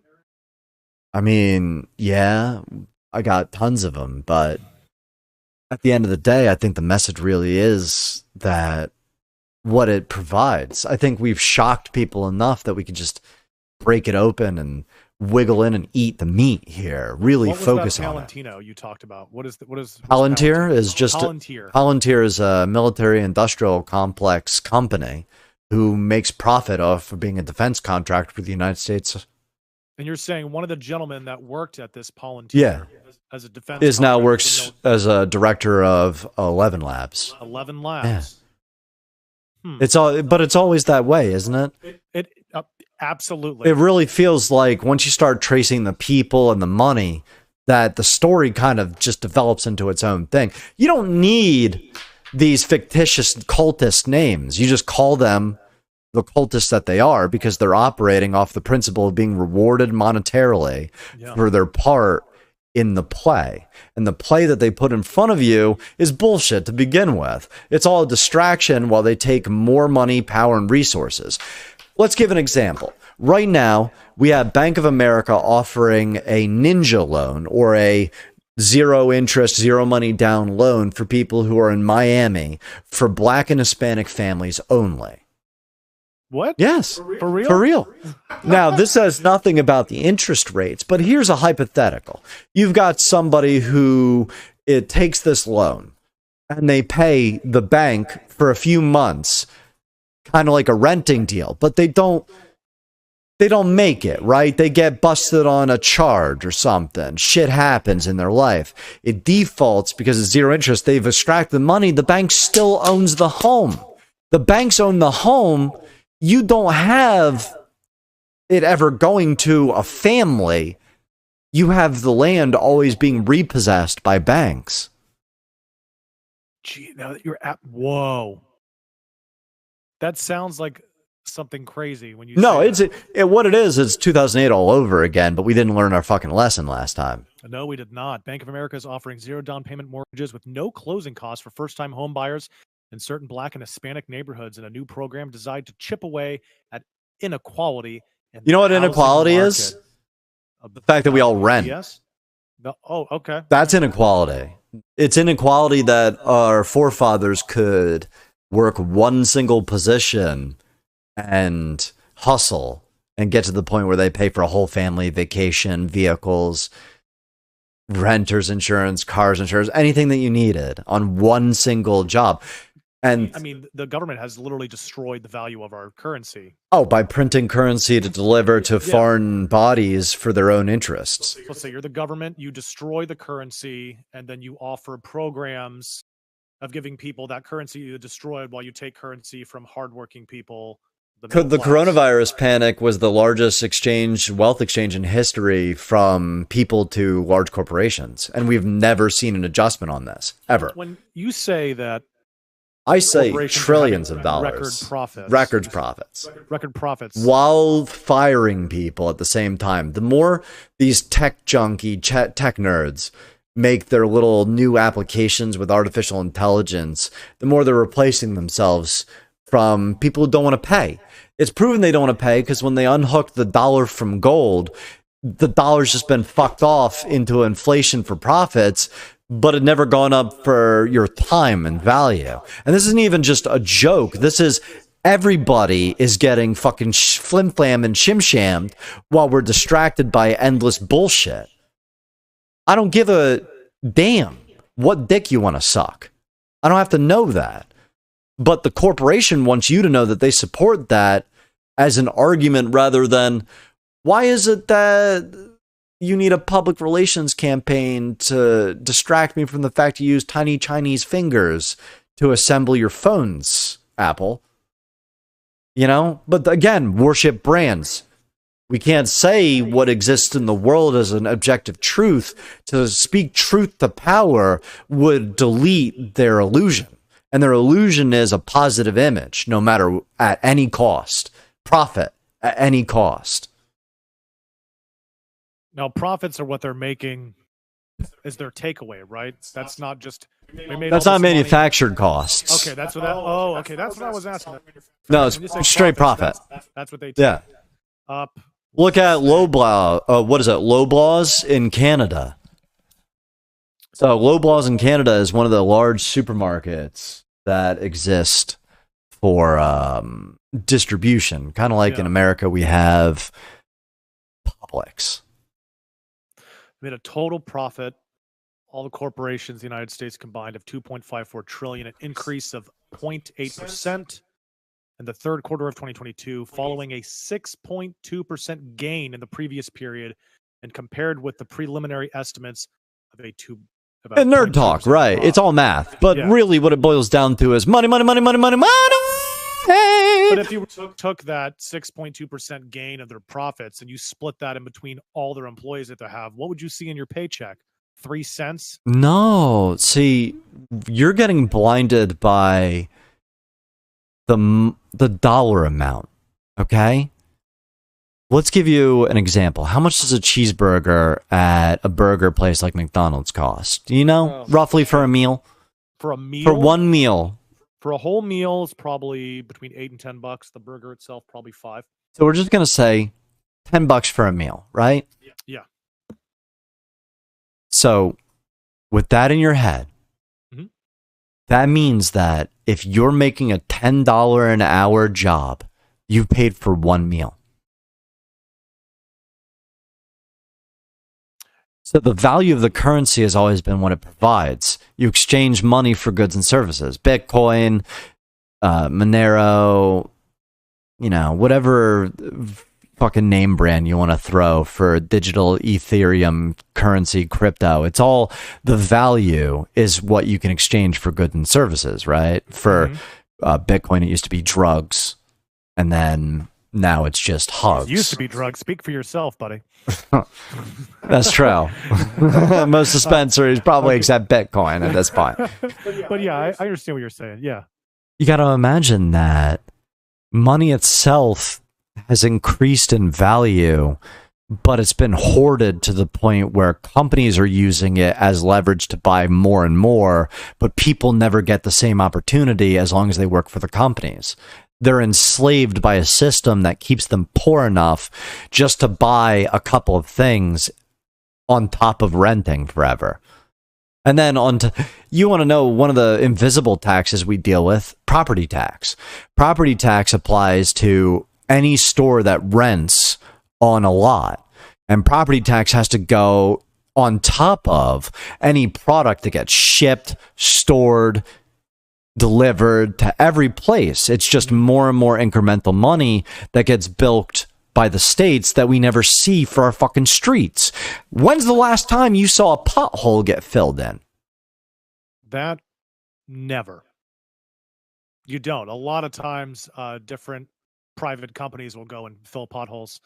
I mean, yeah, I got tons of them, but at the end of the day, I think the message really is that what it provides. I think we've shocked people enough that we can just break it open and wiggle in and eat the meat here. Really focus on it. Palantino you talked about. What is Palantir is just Palantir. Palantir is a military industrial complex company who makes profit off of being a defense contractor for the United States. And you're saying one of the gentlemen that worked at this Palantir as a defense is now works as a director of ElevenLabs. ElevenLabs. Yeah. It's all, but it's always that way, isn't it? It absolutely. It really feels like once you start tracing the people and the money, that the story kind of just develops into its own thing. You don't need these fictitious cultist names. You just call them the cultists that they are because they're operating off the principle of being rewarded monetarily for their part in the play. And the play that they put in front of you is bullshit to begin with. It's all a distraction while they take more money, power, and resources. Let's give an example. Right now, we have Bank of America offering a ninja loan or a zero interest, zero money down loan for people who are in Miami for Black and Hispanic families only. What? Yes. For real? For real. Now, this says nothing about the interest rates, but here's a hypothetical. You've got somebody who it takes this loan and they pay the bank for a few months, kind of like a renting deal, but they don't make it, right? They get busted on a charge or something. Shit happens in their life. It defaults because it's zero interest. They've extracted the money. The bank still owns the home. The banks own the home. You don't have it ever going to a family. You have the land always being repossessed by banks. Gee, now that you're at, whoa. That sounds like something crazy when you say what it is. It's 2008 all over again, but we didn't learn our fucking lesson last time. No, we did not. Bank of America is offering zero down payment mortgages with no closing costs for first-time home buyers in certain Black and Hispanic neighborhoods in a new program designed to chip away at inequality. You know what inequality is? The fact that we all rent. Yes. Oh, okay. That's inequality. It's inequality that our forefathers could work one single position and hustle and get to the point where they pay for a whole family vacation, vehicles, renter's insurance, cars insurance, anything that you needed on one single job. And I mean, the government has literally destroyed the value of our currency. Oh, by printing currency to deliver to foreign bodies for their own interests. Let's say you're the government, you destroy the currency, and then you offer programs of giving people that currency you destroyed while you take currency from hardworking people. The coronavirus panic was the largest wealth exchange in history from people to large corporations. And we've never seen an adjustment on this, ever. When you say that, I say trillions of dollars. Record profits. While firing people at the same time. The more these tech nerds make their little new applications with artificial intelligence, the more they're replacing themselves from people who don't want to pay. It's proven they don't want to pay because when they unhook the dollar from gold, the dollar's just been fucked off into inflation for profits, but it never gone up for your time and value. And this isn't even just a joke. This is everybody is getting fucking flim-flam and shim-shammed while we're distracted by endless bullshit. I don't give a damn what dick you want to suck. I don't have to know that. But the corporation wants you to know that they support that as an argument rather than, why is it that you need a public relations campaign to distract me from the fact you use tiny Chinese fingers to assemble your phones, Apple? You know? But again, worship brands. We can't say what exists in the world as an objective truth. To speak truth to power would delete their illusion. And their illusion is a positive image, no matter at any cost. Profit at any cost. Now, profits are what they're making is their takeaway, right? That's not just... That's not manufactured costs. Okay, that's what that... Oh, okay, that's what I was asking. No, it's straight profit. That's what they take up. Look at Loblaws in Canada. So Loblaws in Canada is one of the large supermarkets that exist for distribution. Kind of like in America, we have Publix. Made a total profit, all the corporations in the United States combined, of $2.54 trillion, an increase of 0.8% in the third quarter of 2022, following a 6.2% gain in the previous period, and compared with the preliminary estimates of a nerd talk, right? Drop. It's all math, but really what it boils down to is money, money, money, money, money, money. But if you took that 6.2% gain of their profits and you split that in between all their employees that they have, what would you see in your paycheck? 3 cents? No, see, you're getting blinded by the dollar amount, okay? Let's give you an example. How much does a cheeseburger at a burger place like McDonald's cost? Do you know, roughly for a meal? For a meal? For one meal. For a whole meal, it's probably between $8 and $10. The burger itself, probably $5. So we're just going to say $10 for a meal, right? Yeah. So with that in your head, that means that if you're making a $10 an hour job, you've paid for one meal. So the value of the currency has always been what it provides. You exchange money for goods and services. Bitcoin, Monero, you know, whatever fucking name brand you want to throw for digital Ethereum currency, crypto. It's all, the value is what you can exchange for goods and services, right? For Bitcoin, it used to be drugs. And then now it's just hugs. It used to be drugs. Speak for yourself, buddy. That's true. Most dispensaries probably accept Bitcoin at this point. But yeah, I understand what you're saying. Yeah. You got to imagine that money itself has increased in value, but it's been hoarded to the point where companies are using it as leverage to buy more and more, but people never get the same opportunity as long as they work for the companies. They're enslaved by a system that keeps them poor enough just to buy a couple of things on top of renting forever. And then you want to know one of the invisible taxes we deal with, property tax. Property tax applies to any store that rents on a lot. And property tax has to go on top of any product that gets shipped, stored, delivered to every place. It's just more and more incremental money that gets bilked by the states that we never see for our fucking streets. When's the last time you saw a pothole get filled in? That never. You don't. A lot of times, different private companies will go and fill potholes.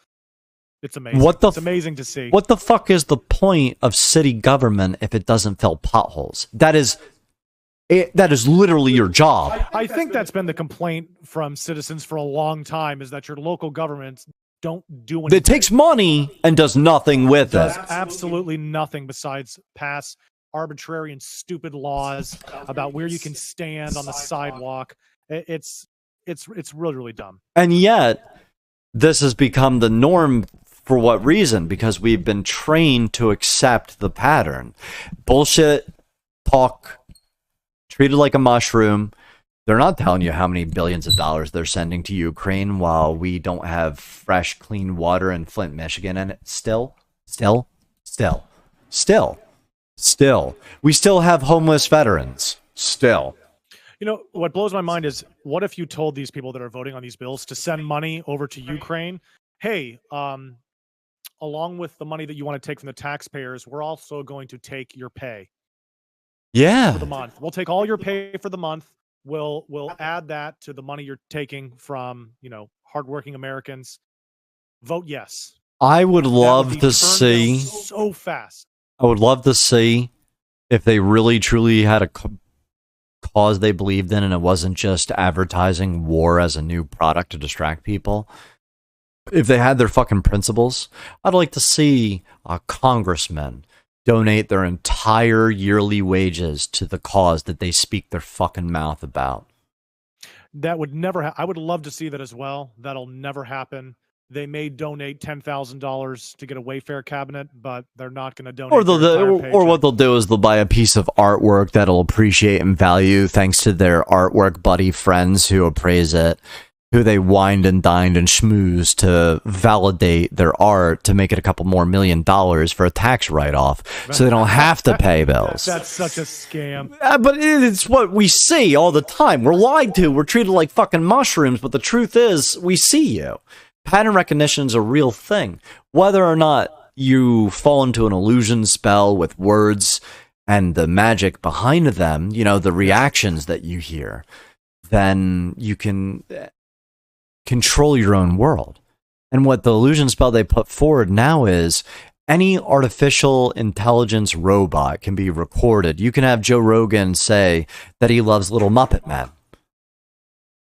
It's amazing. It's amazing to see. What the fuck is the point of city government if it doesn't fill potholes? That is literally your job. I think that's been the complaint from citizens for a long time, is that your local governments don't do anything. It takes money and does nothing with it. Does absolutely nothing besides pass arbitrary and stupid laws about where you can stand on the sidewalk. It's really, really dumb. And yet, this has become the norm. For what reason? Because we've been trained to accept the pattern. Bullshit talk, treated like a mushroom. They're not telling you how many billions of dollars they're sending to Ukraine while we don't have fresh, clean water in Flint, Michigan. And still. We still have homeless veterans. Still. You know, what blows my mind is, what if you told these people that are voting on these bills to send money over to Ukraine? Hey, along with the money that you want to take from the taxpayers, we're also going to take your pay. Yeah. For the month. We'll take all your pay for the month. We'll add that to the money you're taking from, hardworking Americans. Vote yes. I would love to see so fast. I would love to see if they really truly had a cause they believed in and it wasn't just advertising war as a new product to distract people. If they had their fucking principles, I'd like to see a congressman donate their entire yearly wages to the cause that they speak their fucking mouth about. That would never I would love to see that as well. That'll never happen. They may donate $10,000 to get a Wayfair cabinet, but they're not going to donate. Or what they'll do is they'll buy a piece of artwork that'll appreciate and value thanks to their artwork buddy friends who appraise it, who they wined and dined and schmoozed to validate their art to make it a couple more $1 million for a tax write-off, so they don't have to pay bills. That's such a scam. But it's what we see all the time. We're lied to. We're treated like fucking mushrooms, but the truth is, we see you. Pattern recognition is a real thing. Whether or not you fall into an illusion spell with words and the magic behind them, the reactions that you hear, then you can control your own world. And what the illusion spell they put forward now is any artificial intelligence robot can be recorded. You can have Joe Rogan say that he loves Little Muppet Man.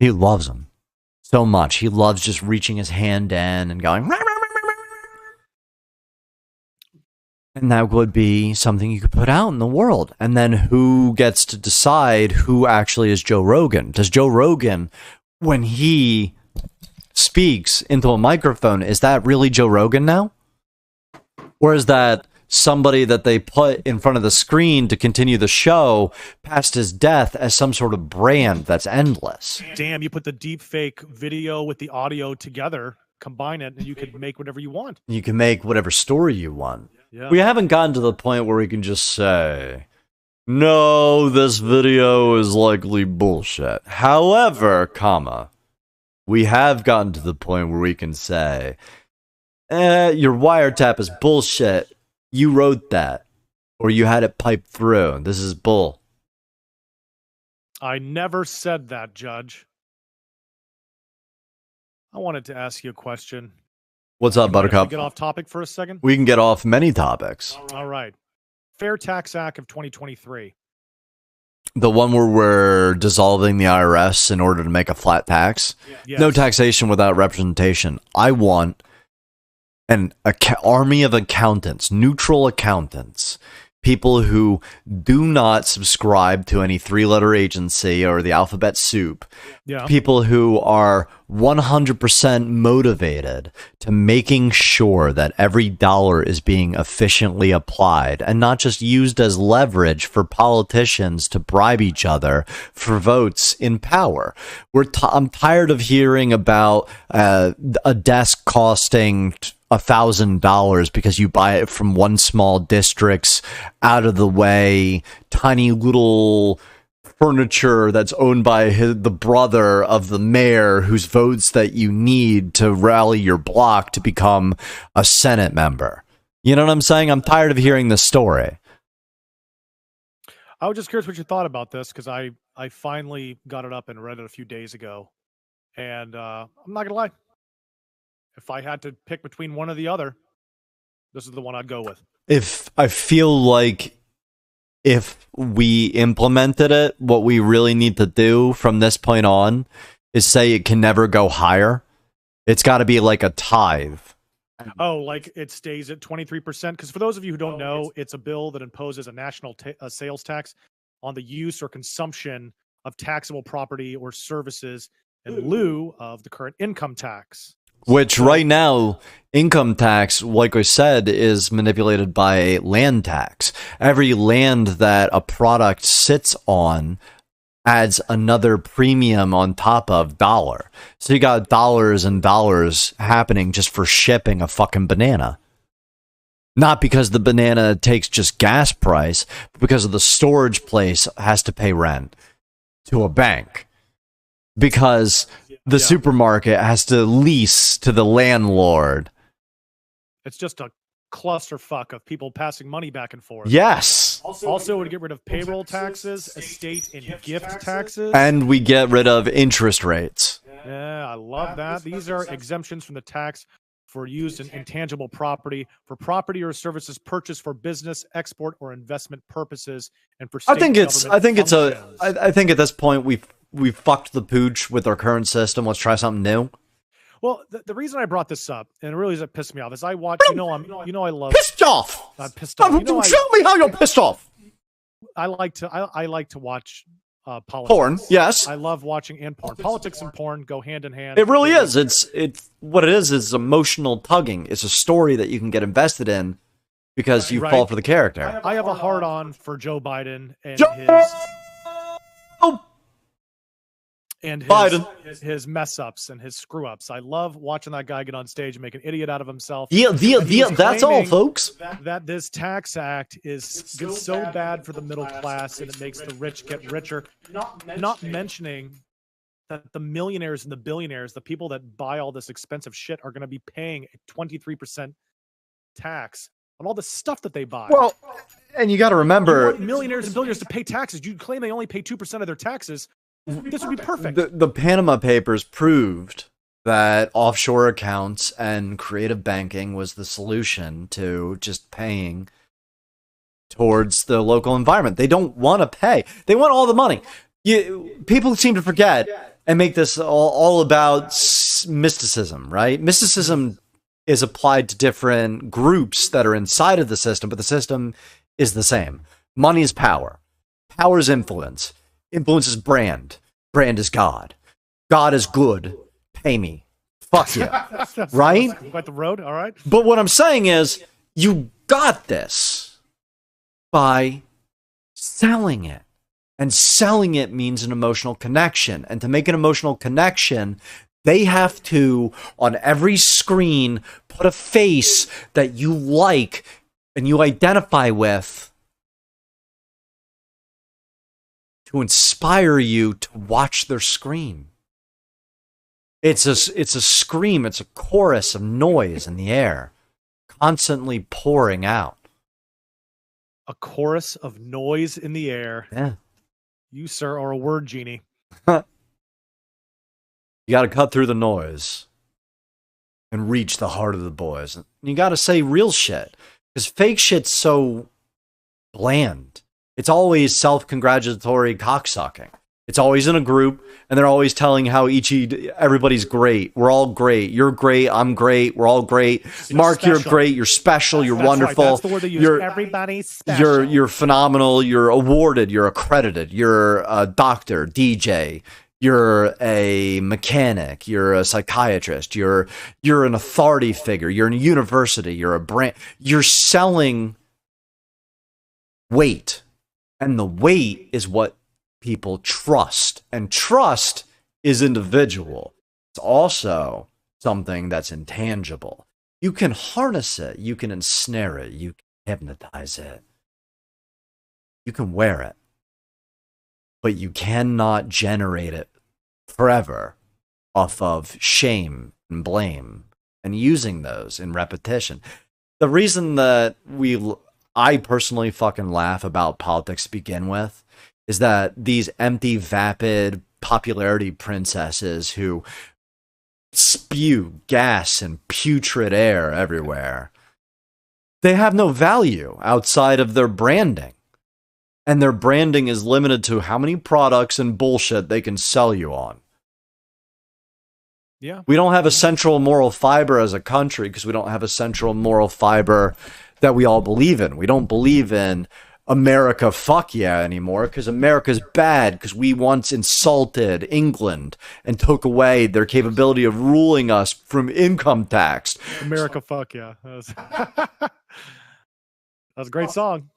He loves them so much. He loves just reaching his hand in and going, rah, rah, rah, rah, rah. And that would be something you could put out in the world. And then who gets to decide who actually is Joe Rogan? Does Joe Rogan, when he speaks into a microphone, is that really Joe Rogan now? Or is that somebody that they put in front of the screen to continue the show past his death as some sort of brand that's endless? Damn, you put the deep fake video with the audio together, combine it, and you could make whatever you want. You can make whatever story you want. Yeah. We haven't gotten to the point where we can just say, no, this video is likely bullshit. However, we have gotten to the point where we can say, your wiretap is bullshit. You wrote that. Or you had it piped through. This is bull. I never said that, Judge. I wanted to ask you a question. What's up, Buttercup? Get off topic for a second? We can get off many topics. All right. Fair Tax Act of 2023. The one where we're dissolving the IRS in order to make a flat tax? Yes. No taxation without representation. I want an army of accountants, neutral accountants, people who do not subscribe to any three-letter agency or the alphabet soup, people who are 100% motivated to making sure that every dollar is being efficiently applied and not just used as leverage for politicians to bribe each other for votes in power. I'm tired of hearing about a desk costing $1,000 because you buy it from one small district's out of the way, tiny little furniture that's owned by the brother of the mayor whose votes that you need to rally your block to become a Senate member. You know what I'm saying? I'm tired of hearing this story. I was just curious what you thought about this, because I finally got it up and read it a few days ago. And I'm not going to lie. If I had to pick between one or the other, this is the one I'd go with. If I feel like if we implemented it, what we really need to do from this point on is say it can never go higher. It's got to be like a tithe. Oh, like it stays at 23%? Because for those of you who don't know, it's a bill that imposes a national sales tax on the use or consumption of taxable property or services in lieu of the current income tax. Which right now, income tax, like I said, is manipulated by land tax. Every land that a product sits on adds another premium on top of dollar. So you got dollars and dollars happening just for shipping a fucking banana. Not because the banana takes just gas price, but because of the storage place has to pay rent to a bank. Because the supermarket has to lease to the landlord. It's just a clusterfuck of people passing money back and forth. Yes. Also, it would get rid of payroll taxes, estate and gift taxes. And we get rid of interest rates. Yeah, I love that. These are exemptions from the tax for used in intangible property, for property or services purchased for business, export, or investment purposes, and for state I think at this point we fucked the pooch with our current system. Let's try something new. Well, the reason I brought this up, and it really doesn't piss me off, is I watch. I love pissed off. I'm pissed off. Show me how you're pissed off. I like to watch politics. Porn, yes. I love watching and porn. Politics and porn go hand in hand. It really is. It's what it is emotional tugging. It's a story that you can get invested in because you fall for the character. I have a hard on for Joe Biden and his mess ups and his screw ups. I love watching that guy get on stage and make an idiot out of himself. That's all, folks. That this tax act is so bad for the middle class and it makes the rich get richer. Not mentioning that the millionaires and the billionaires, the people that buy all this expensive shit, are going to be paying a 23% tax on all the stuff that they buy. Well, and you got to remember, millionaires and billionaires to pay taxes. You claim they only pay 2% of their taxes. This would be perfect. The Panama Papers proved that offshore accounts and creative banking was the solution to just paying towards the local environment. They don't want to pay. They want all the money. People seem to forget and make this all about mysticism, right? Mysticism is applied to different groups that are inside of the system, but the system is the same. Money is power. Power is influence. Influence is brand. Brand is God. God is good. Pay me. Fuck you. Right? Quite the road. All right. But what I'm saying is, you got this by selling it. And selling it means an emotional connection. And to make an emotional connection, they have to, on every screen, put a face that you like and you identify with, to inspire you to watch their screen. It's a scream, it's a chorus of noise in the air, constantly pouring out. A chorus of noise in the air. Yeah. You, sir, are a word genie. You got to cut through the noise and reach the heart of the boys. And you got to say real shit, because fake shit's so bland. It's always self-congratulatory cocksucking. It's always in a group, and they're always telling how everybody's great. We're all great. You're great. I'm great. We're all great. Mark, you're great. You're special. You're wonderful. Right. That's the word they use. Everybody's special. You're phenomenal. You're awarded. You're accredited. You're a doctor, DJ. You're a mechanic. You're a psychiatrist. You're an authority figure. You're in a university. You're a brand. You're selling weight. And the weight is what people trust. And trust is individual. It's also something that's intangible. You can harness it. You can ensnare it. You can hypnotize it. You can wear it. but you cannot generate it forever off of shame and blame and using those in repetition. The reason that I personally fucking laugh about politics to begin with is that these empty, vapid popularity princesses who spew gas and putrid air everywhere, they have no value outside of their branding. And their branding is limited to how many products and bullshit they can sell you on. Yeah. We don't have a central moral fiber as a country because we don't have a central moral fiber that we all believe in. We don't believe in America fuck yeah anymore because America's bad because we once insulted England and took away their capability of ruling us from income tax. America fuck yeah. That was a great song.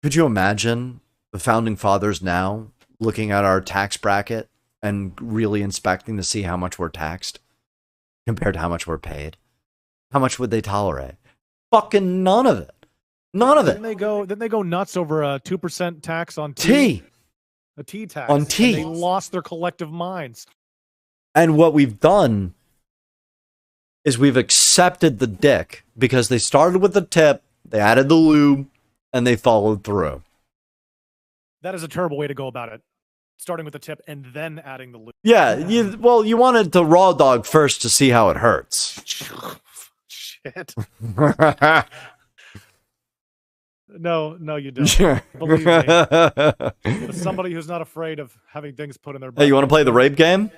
Could you imagine the founding fathers now looking at our tax bracket and really inspecting to see how much we're taxed compared to how much we're paid? How much would they tolerate? Fucking none of it. None of it. Then they go nuts over a 2% tax on tea. A tea tax. On tea. And they lost their collective minds. And what we've done is we've accepted the dick because they started with the tip, they added the lube, and they followed through. That is a terrible way to go about it. Starting with the tip and then adding the lube. Yeah, you wanted to raw dog first to see how it hurts. Shit. No, you don't. Believe me. As somebody who's not afraid of having things put in their butt. Hey, you want to play the rape game?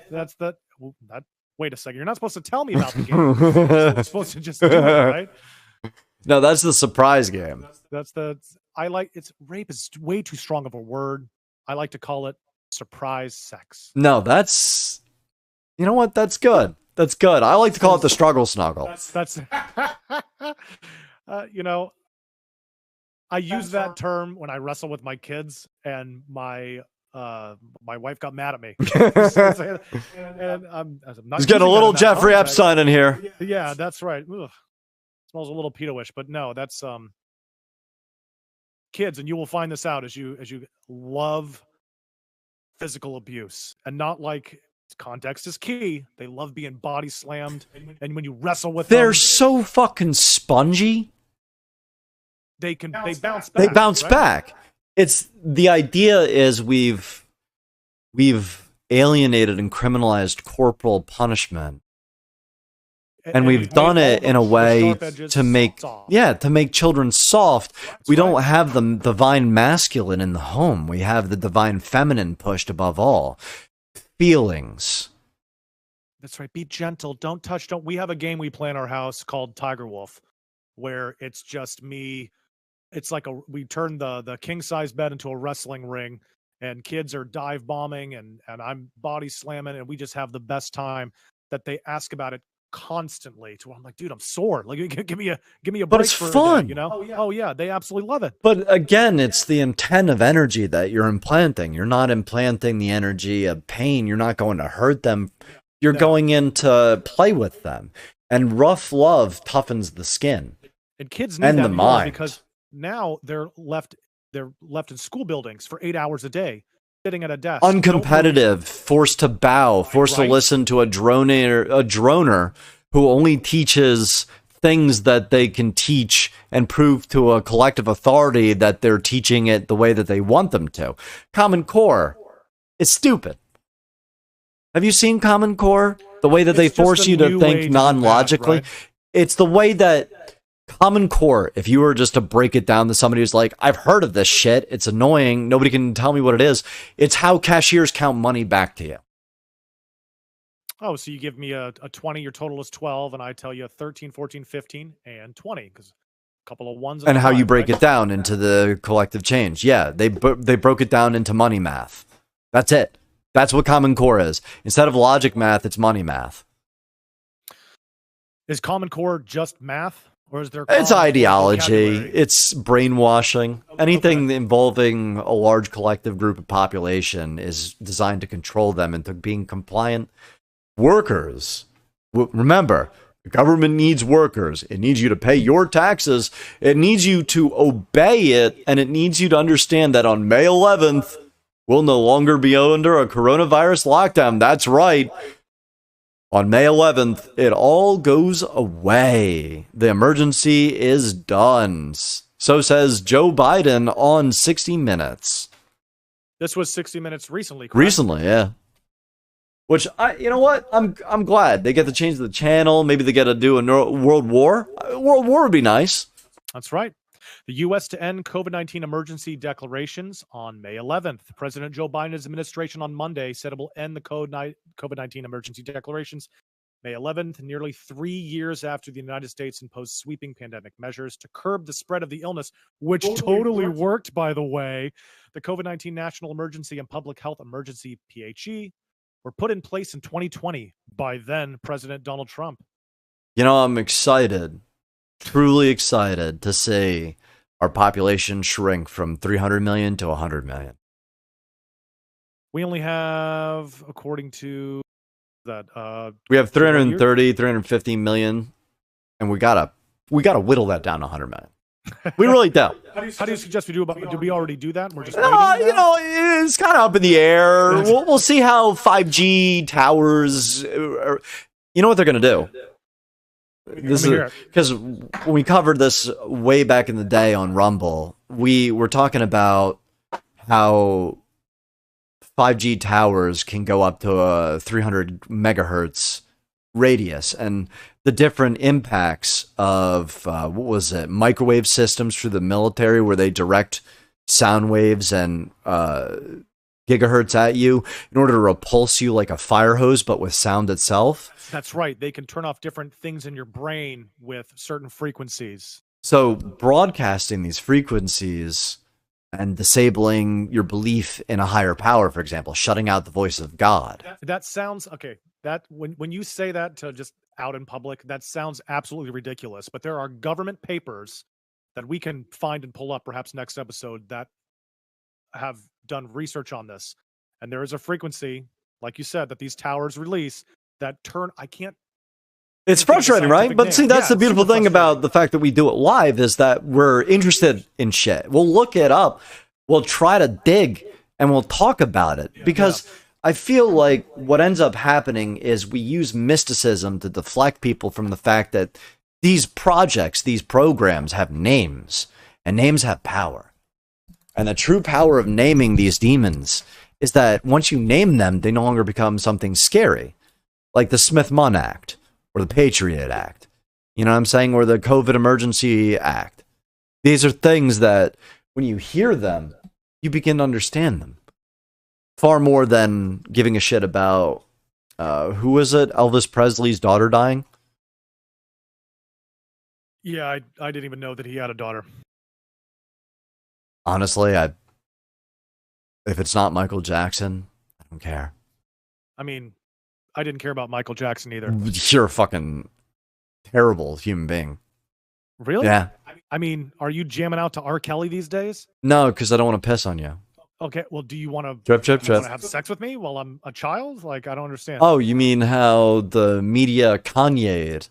Wait a second. You're not supposed to tell me about the game. You're supposed to just do it, right? No, that's the surprise game. Rape is way too strong of a word. I like to call it surprise sex. No, that's, you know what? That's good. That's good. I like to call it the struggle snuggle. That's I use that term when I wrestle with my kids, and my wife got mad at me. And I'm not He's getting a little Jeffrey Epstein in here. Yeah, that's right. Ugh. Smells a little pedo-ish, but no, that's kids, and you will find this out as you love physical abuse, and not like context is key. They love being body slammed, and when you wrestle with they're them, so fucking spongy. They bounce back. They bounce back. It's the idea is we've alienated and criminalized corporal punishment. And we've done it in a way to make children soft. We don't have the divine masculine in the home. We have the divine feminine pushed above all. Feelings. That's right. Be gentle. Don't touch. We have a game we play in our house called Tiger Wolf, where it's just me. It's like we turn the king size bed into a wrestling ring, and kids are dive bombing and I'm body slamming, and we just have the best time. That they ask about it constantly to where I'm like, dude, I'm sore. Like, give me a break. But it's fun, day, you know? Oh yeah, they absolutely love it. But again, it's the intent of energy that you're implanting. You're not implanting the energy of pain. You're not going to hurt them. You're going in to play with them. And rough love toughens the skin and kids need and that the more mind. Because now they're left in school buildings for 8 hours a day, sitting at a desk. Uncompetitive, forced to bow, forced to listen to a droner who only teaches things that they can teach and prove to a collective authority that they're teaching it the way that they want them to. Common Core is stupid. Have you seen Common Core? The way that they force you to think non-logically? Right? It's the way that Common Core, if you were just to break it down to somebody who's like, I've heard of this shit, it's annoying, nobody can tell me what it is, it's how cashiers count money back to you. Oh, so you give me a 20, your total is 12, and I tell you 13, 14, 15, and 20, because a couple of ones. And how you break it down into the collective change. Yeah, they broke it down into money math. That's it. That's what Common Core is. Instead of logic math, it's money math. Is Common Core just math? Or is there it's ideology, it's brainwashing. Anything involving a large collective group of population is designed to control them into being compliant workers. Remember, the government needs workers. It needs you to pay your taxes. It needs you to obey it. And it needs you to understand that on May 11th, We'll no longer be under a coronavirus lockdown. That's right. On May 11th, it all goes away. The emergency is done. So says Joe Biden on 60 Minutes. This was 60 Minutes recently, correct? Recently, yeah. Which, you know what? I'm glad. They get to change the channel. Maybe they get to do a World War. World War would be nice. That's right. The U.S. to end COVID-19 emergency declarations on May 11th. President Joe Biden's administration on Monday said it will end the COVID-19 emergency declarations May 11th, nearly 3 years after the United States imposed sweeping pandemic measures to curb the spread of the illness, which totally worked, by the way. The COVID-19 National Emergency and Public Health Emergency, PHE, were put in place in 2020 by then President Donald Trump. You know, I'm excited, truly excited to see our population shrink from 300 million to 100 million. We only have, according to that, we have 330, 350 million, and we gotta whittle that down to 100 million. We really do. How do you suggest we do about? Did we already do that? We're just you know, it's kind of up in the air. We'll see how 5G towers. You know what they're gonna do. This is because when we covered this way back in the day on Rumble, we were talking about how 5G towers can go up to a 300 megahertz radius, and the different impacts of microwave systems for the military, where they direct sound waves and gigahertz at you in order to repulse you like a fire hose, but with sound itself. That's right. They can turn off different things in your brain with certain frequencies. So broadcasting these frequencies and disabling your belief in a higher power, for example, shutting out the voice of God. That sounds okay. That when you say that to just out in public, that sounds absolutely ridiculous. But there are government papers that we can find and pull up perhaps next episode that have done research on this. And there is a frequency, like you said, that these towers release that turn. It's frustrating, right? But see, that's the beautiful thing about the fact that we do it live is that we're interested in shit. We'll look it up. We'll try to dig and we'll talk about it because I feel like what ends up happening is we use mysticism to deflect people from the fact that these projects, these programs have names and names have power. And the true power of naming these demons is that once you name them, they no longer become something scary, like the Smith-Munn Act. Or the Patriot Act, you know what I'm saying? Or the COVID Emergency Act. These are things that when you hear them, you begin to understand them. Far more than giving a shit about, who was it? Elvis Presley's daughter dying? Yeah, I didn't even know that he had a daughter. Honestly, if it's not Michael Jackson, I don't care. I mean, I didn't care about Michael Jackson either. You're a fucking terrible human being. Really? Yeah. I mean, are you jamming out to R. Kelly these days? No, because I don't want to piss on you. Okay, well, do you want to trip. have sex with me while I'm a child? Like, I don't understand. Oh, you mean how the media Kanye'd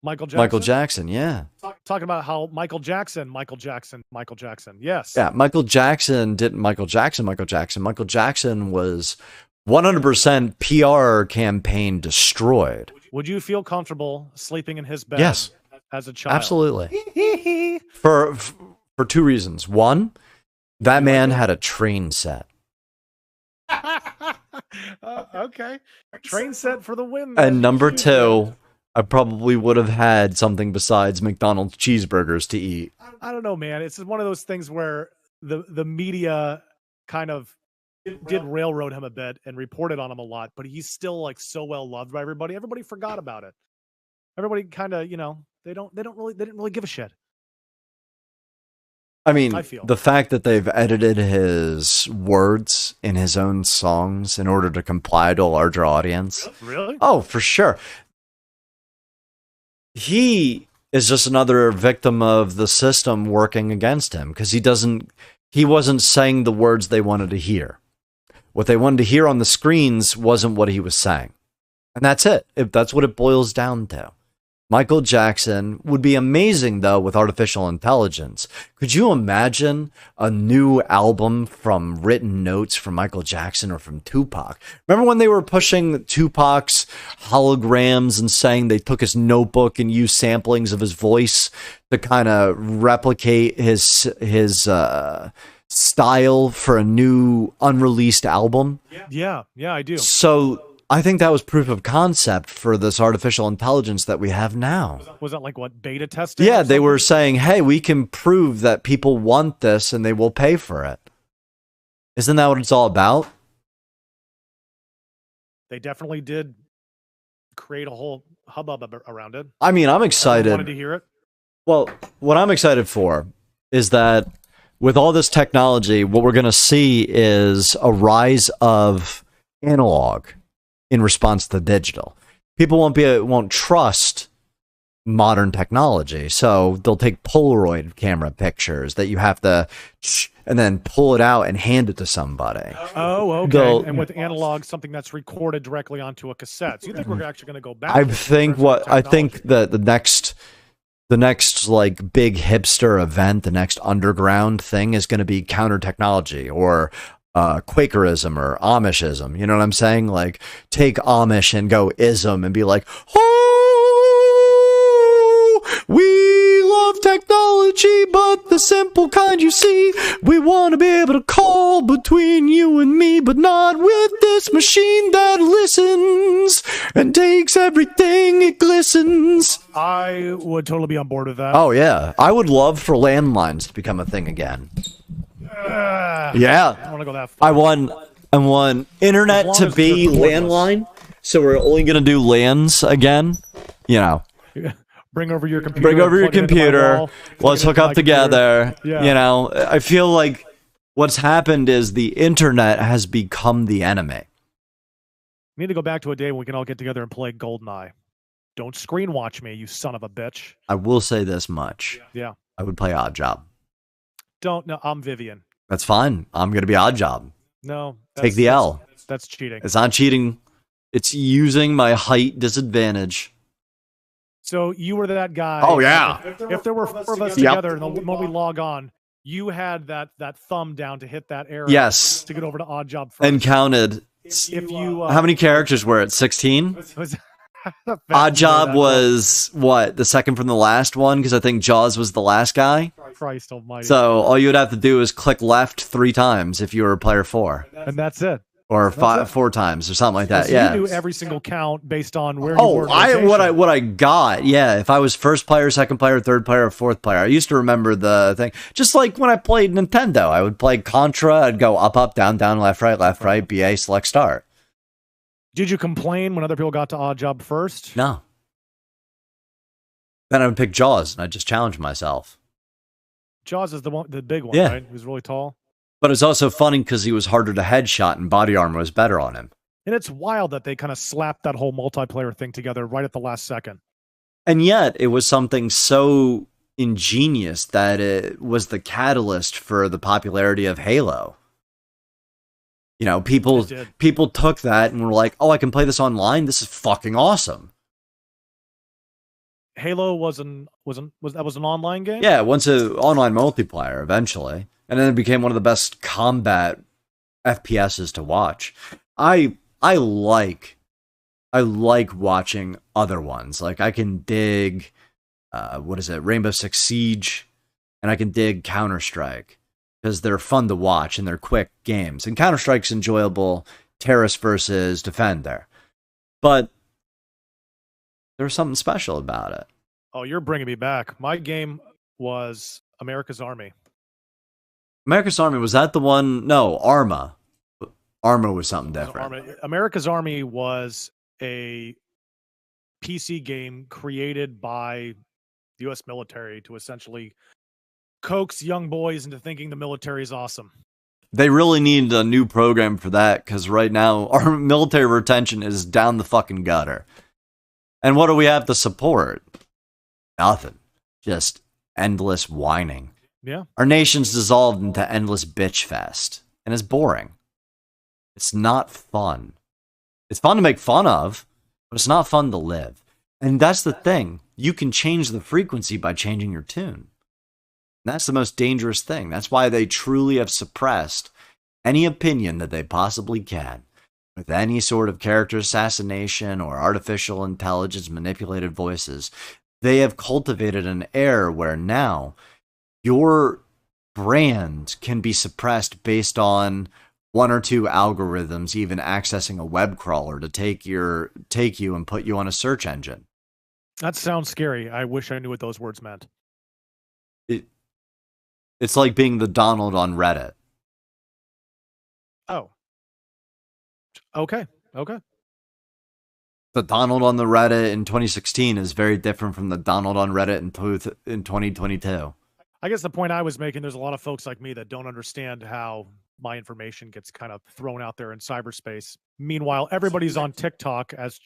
Michael Jackson? Michael Jackson, yeah. Talking about how Michael Jackson. Yes. Yeah, Michael Jackson didn't Michael Jackson. Michael Jackson was 100% PR campaign destroyed. Would you feel comfortable sleeping in his bed? Yes. As a child? Absolutely. for two reasons. One, that man had a train set. Okay. Train set for the win. And number two, I probably would have had something besides McDonald's cheeseburgers to eat. I don't know, man. It's one of those things where the media kind of did railroad him a bit and reported on him a lot, but he's still like so well loved by everybody. Everybody forgot about it. Everybody kind of, they didn't really give a shit. I mean, the fact that they've edited his words in his own songs in order to comply to a larger audience. Really? Oh, for sure. He is just another victim of the system working against him because he wasn't saying the words they wanted to hear. What they wanted to hear on the screens wasn't what he was saying. And that's it. That's what it boils down to. Michael Jackson would be amazing, though, with artificial intelligence. Could you imagine a new album from written notes from Michael Jackson or from Tupac? Remember when they were pushing Tupac's holograms and saying they took his notebook and used samplings of his voice to kind of replicate his style for a new unreleased album? Yeah, I do. So I think that was proof of concept for this artificial intelligence that we have now. Was that like what, beta testing? Yeah, they were saying, hey, we can prove that people want this and they will pay for it. Isn't that what it's all about? They definitely did create a whole hubbub around it. I mean, I'm excited. I wanted to hear it. Well, what I'm excited for is that with all this technology, what we're going to see is a rise of analog in response to digital. People won't trust modern technology, so they'll take Polaroid camera pictures that you have to and then pull it out and hand it to somebody. Oh, okay. And with analog, something that's recorded directly onto a cassette. So you think we're actually going to go back? I think that the next like big hipster event, the next underground thing is going to be counter technology or Quakerism or Amishism. You know what I'm saying? Like take Amish and go ism and be like, oh, we love technology, but the simple kind, you see. We want to be able to call between you and me, but not with this machine that listens and takes everything it glistens. I would totally be on board with that. Oh yeah, I would love for landlines to become a thing again. Yeah, I want to go that far. I want internet to be landline, so we're only gonna do lands again. You know, bring over your computer. Bring over your computer. Let's hook up together. Yeah. You know, I feel like what's happened is the internet has become the enemy. We need to go back to a day when we can all get together and play GoldenEye. Don't screen watch me, you son of a bitch. I will say this much. Yeah. I would play Odd Job. No, I'm Vivian. That's fine. I'm going to be Odd Job. No. Take the L. That's cheating. It's not cheating. It's using my height disadvantage. So you were that guy. Oh, yeah. If there were four of us together and the moment we log on, you had that thumb down to hit that arrow. Yes. To get over to Odd Job first. And counted. If you, how many characters were it? 16? Odd Job was, what, the second from the last one? Because I think Jaws was the last guy. Christ almighty. So all you would have to do is click left 3 times if you were player 4. And that's it. Or 4 times or something like that. So yeah. You knew every single count based on where you were. What I got, yeah. If I was first player, second player, third player, fourth player, I used to remember the thing. Just like when I played Nintendo, I would play Contra. I'd go up, down, left, right, BA, select, start. Did you complain when other people got to Odd Job first? No. Then I would pick Jaws, and I'd just challenge myself. Jaws is the big one, Yeah. right? He was really tall. But it's also funny because he was harder to headshot, and body armor was better on him. And it's wild that they kind of slapped that whole multiplayer thing together right at the last second. And yet, it was something so ingenious that it was the catalyst for the popularity of Halo. You know, people took that and were like, "Oh, I can play this online. This is fucking awesome." Halo was an online game? Yeah, it went to online multiplayer eventually, and then it became one of the best combat FPSs to watch. I like watching other ones. Like I can dig Rainbow Six Siege, and I can dig Counter-Strike. Because they're fun to watch and they're quick games. And Counter-Strike's enjoyable, terrorist versus defender. But there's something special about it. Oh, you're bringing me back. My game was America's Army. America's Army, was that the one? No, Arma. Arma was something different. America's Army was a PC game created by the U.S. military to essentially coax young boys into thinking the military is awesome. They really need a new program for that, because right now our military retention is down the fucking gutter. And what do we have to support? Nothing. Just endless whining. Yeah. Our nation's dissolved into endless bitch fest. And it's boring. It's not fun. It's fun to make fun of, but it's not fun to live. And that's the thing. You can change the frequency by changing your tune. That's the most dangerous thing. That's why they truly have suppressed any opinion that they possibly can with any sort of character assassination or artificial intelligence manipulated voices. They have cultivated an air where now your brand can be suppressed based on one or two algorithms even accessing a web crawler to take you and put you on a search engine. That sounds scary. I wish I knew what those words meant. It's like being the Donald on Reddit. Oh. Okay. The Donald on the Reddit in 2016 is very different from the Donald on Reddit in 2022. I guess the point I was making, there's a lot of folks like me that don't understand how my information gets kind of thrown out there in cyberspace. Meanwhile, everybody's on TikTok, as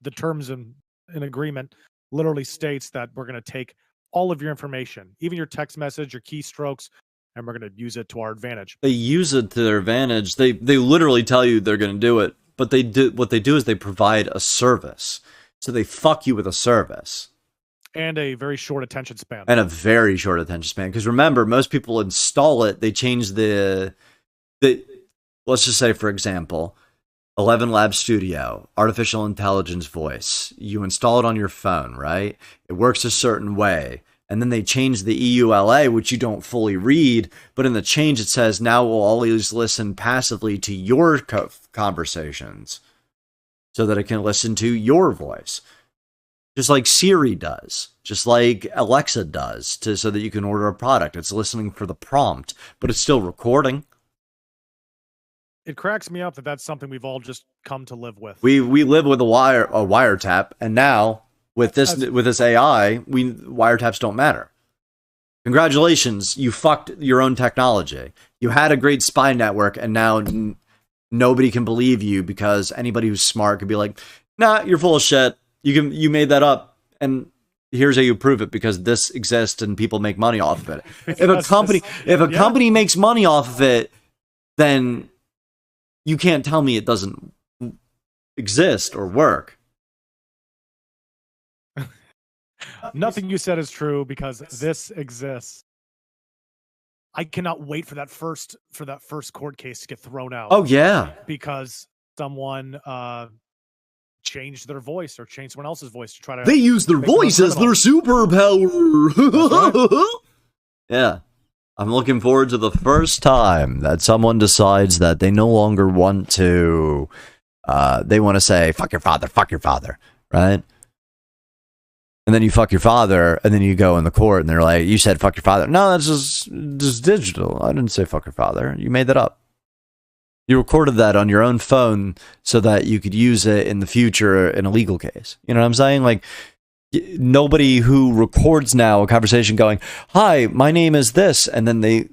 the terms in agreement literally states that we're going to take all of your information, even your text message, your keystrokes, and we're going to use it to our advantage. They use it to their advantage. They literally tell you they're going to do it, but what they do is they provide a service. So they fuck you with a service. And a very short attention span. And a very short attention span. Because remember, most people install it, they change the let's just say, for example, ElevenLabs Studio, artificial intelligence voice. You install it on your phone, right? It works a certain way. And then they change the EULA, which you don't fully read. But in the change, it says, now we'll always listen passively to your conversations so that it can listen to your voice. Just like Siri does. Just like Alexa does, so that you can order a product. It's listening for the prompt, but it's still recording. It cracks me up that that's something we've all just come to live with. We live with a wiretap, and now with this AI, wiretaps don't matter. Congratulations, you fucked your own technology. You had a great spy network, and now nobody can believe you because anybody who's smart could be like, "Nah, you're full of shit. You made that up, and here's how you prove it because this exists and people make money off of it." If a company makes money off of it, then you can't tell me it doesn't exist or work. Nothing you said is true because this exists. I cannot wait for that first court case to get thrown out. Oh yeah, because someone changed their voice or changed someone else's voice to try to. They use their voice as their superpower. Right. Yeah. I'm looking forward to the first time that someone decides that they no longer want to, they want to say, fuck your father, right? And then you fuck your father, and then you go in the court, and they're like, you said fuck your father. No, that's just digital. I didn't say fuck your father. You made that up. You recorded that on your own phone so that you could use it in the future in a legal case. You know what I'm saying? Like, nobody who records now a conversation going, "Hi, my name is this," and then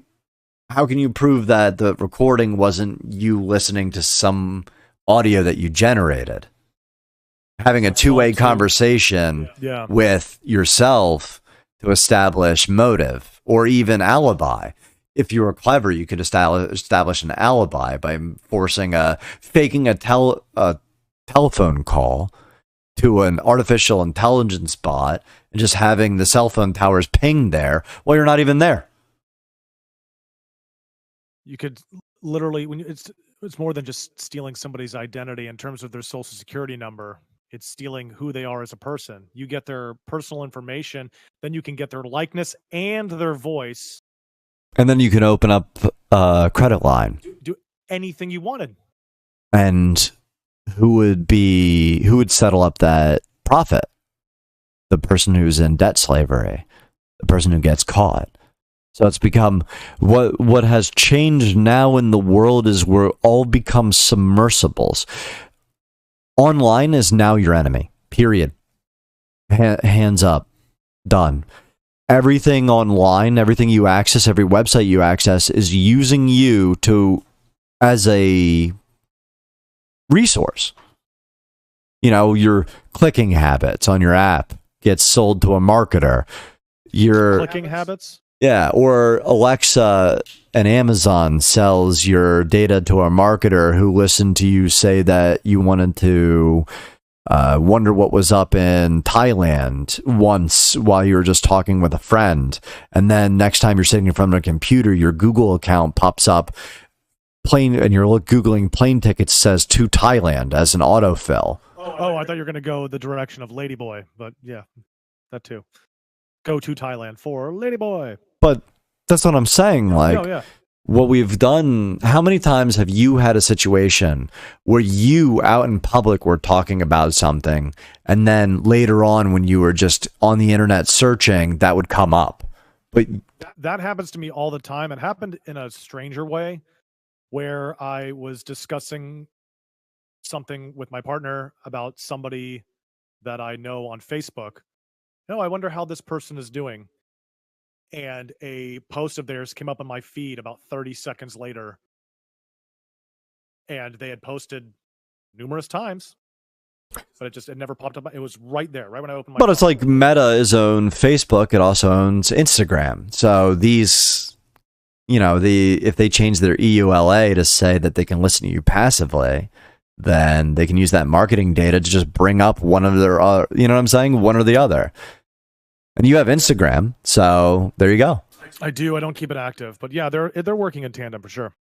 how can you prove that the recording wasn't you listening to some audio that you generated? Having a two-way conversation with yourself to establish motive or even alibi. If you were clever, you could establish an alibi by faking a telephone call to an artificial intelligence bot and just having the cell phone towers ping there while you're not even there. You could literally, it's more than just stealing somebody's identity in terms of their social security number. It's stealing who they are as a person. You get their personal information, then you can get their likeness and their voice. And then you can open up a credit line. Do anything you wanted. And who would settle up that profit? The person who's in debt slavery, the person who gets caught. So it's become what has changed now in the world is we're all become submersibles. Online is now your enemy. Period. Hands up. Done. Everything online, everything you access, every website you access is using you as a resource. You know, your clicking habits on your app gets sold to a marketer. Your clicking habits? Yeah, or Alexa and Amazon sells your data to a marketer who listened to you say that you wanted to wonder what was up in Thailand once while you were just talking with a friend. And then next time you're sitting in front of a computer, your Google account pops up and you're Googling plane tickets, says to Thailand as an autofill. Oh, I thought you were going to go the direction of Ladyboy, but yeah, that too. Go to Thailand for Ladyboy. But that's what I'm saying. Like, oh, yeah. What we've done, how many times have you had a situation where you out in public were talking about something, and then later on when you were just on the internet searching, that would come up? But that happens to me all the time. It happened in a stranger way where I was discussing something with my partner about somebody that I know on Facebook. I wonder how this person is doing. And a post of theirs came up on my feed about 30 seconds later. And they had posted numerous times, but it never popped up. It was right there, right when I opened my phone. It's like Meta is own Facebook. It also owns Instagram. So these, if they change their EULA to say that they can listen to you passively, then they can use that marketing data to just bring up one of their, you know what I'm saying? One or the other. And you have Instagram, so there you go. I do. I don't keep it active, but yeah, they're working in tandem for sure.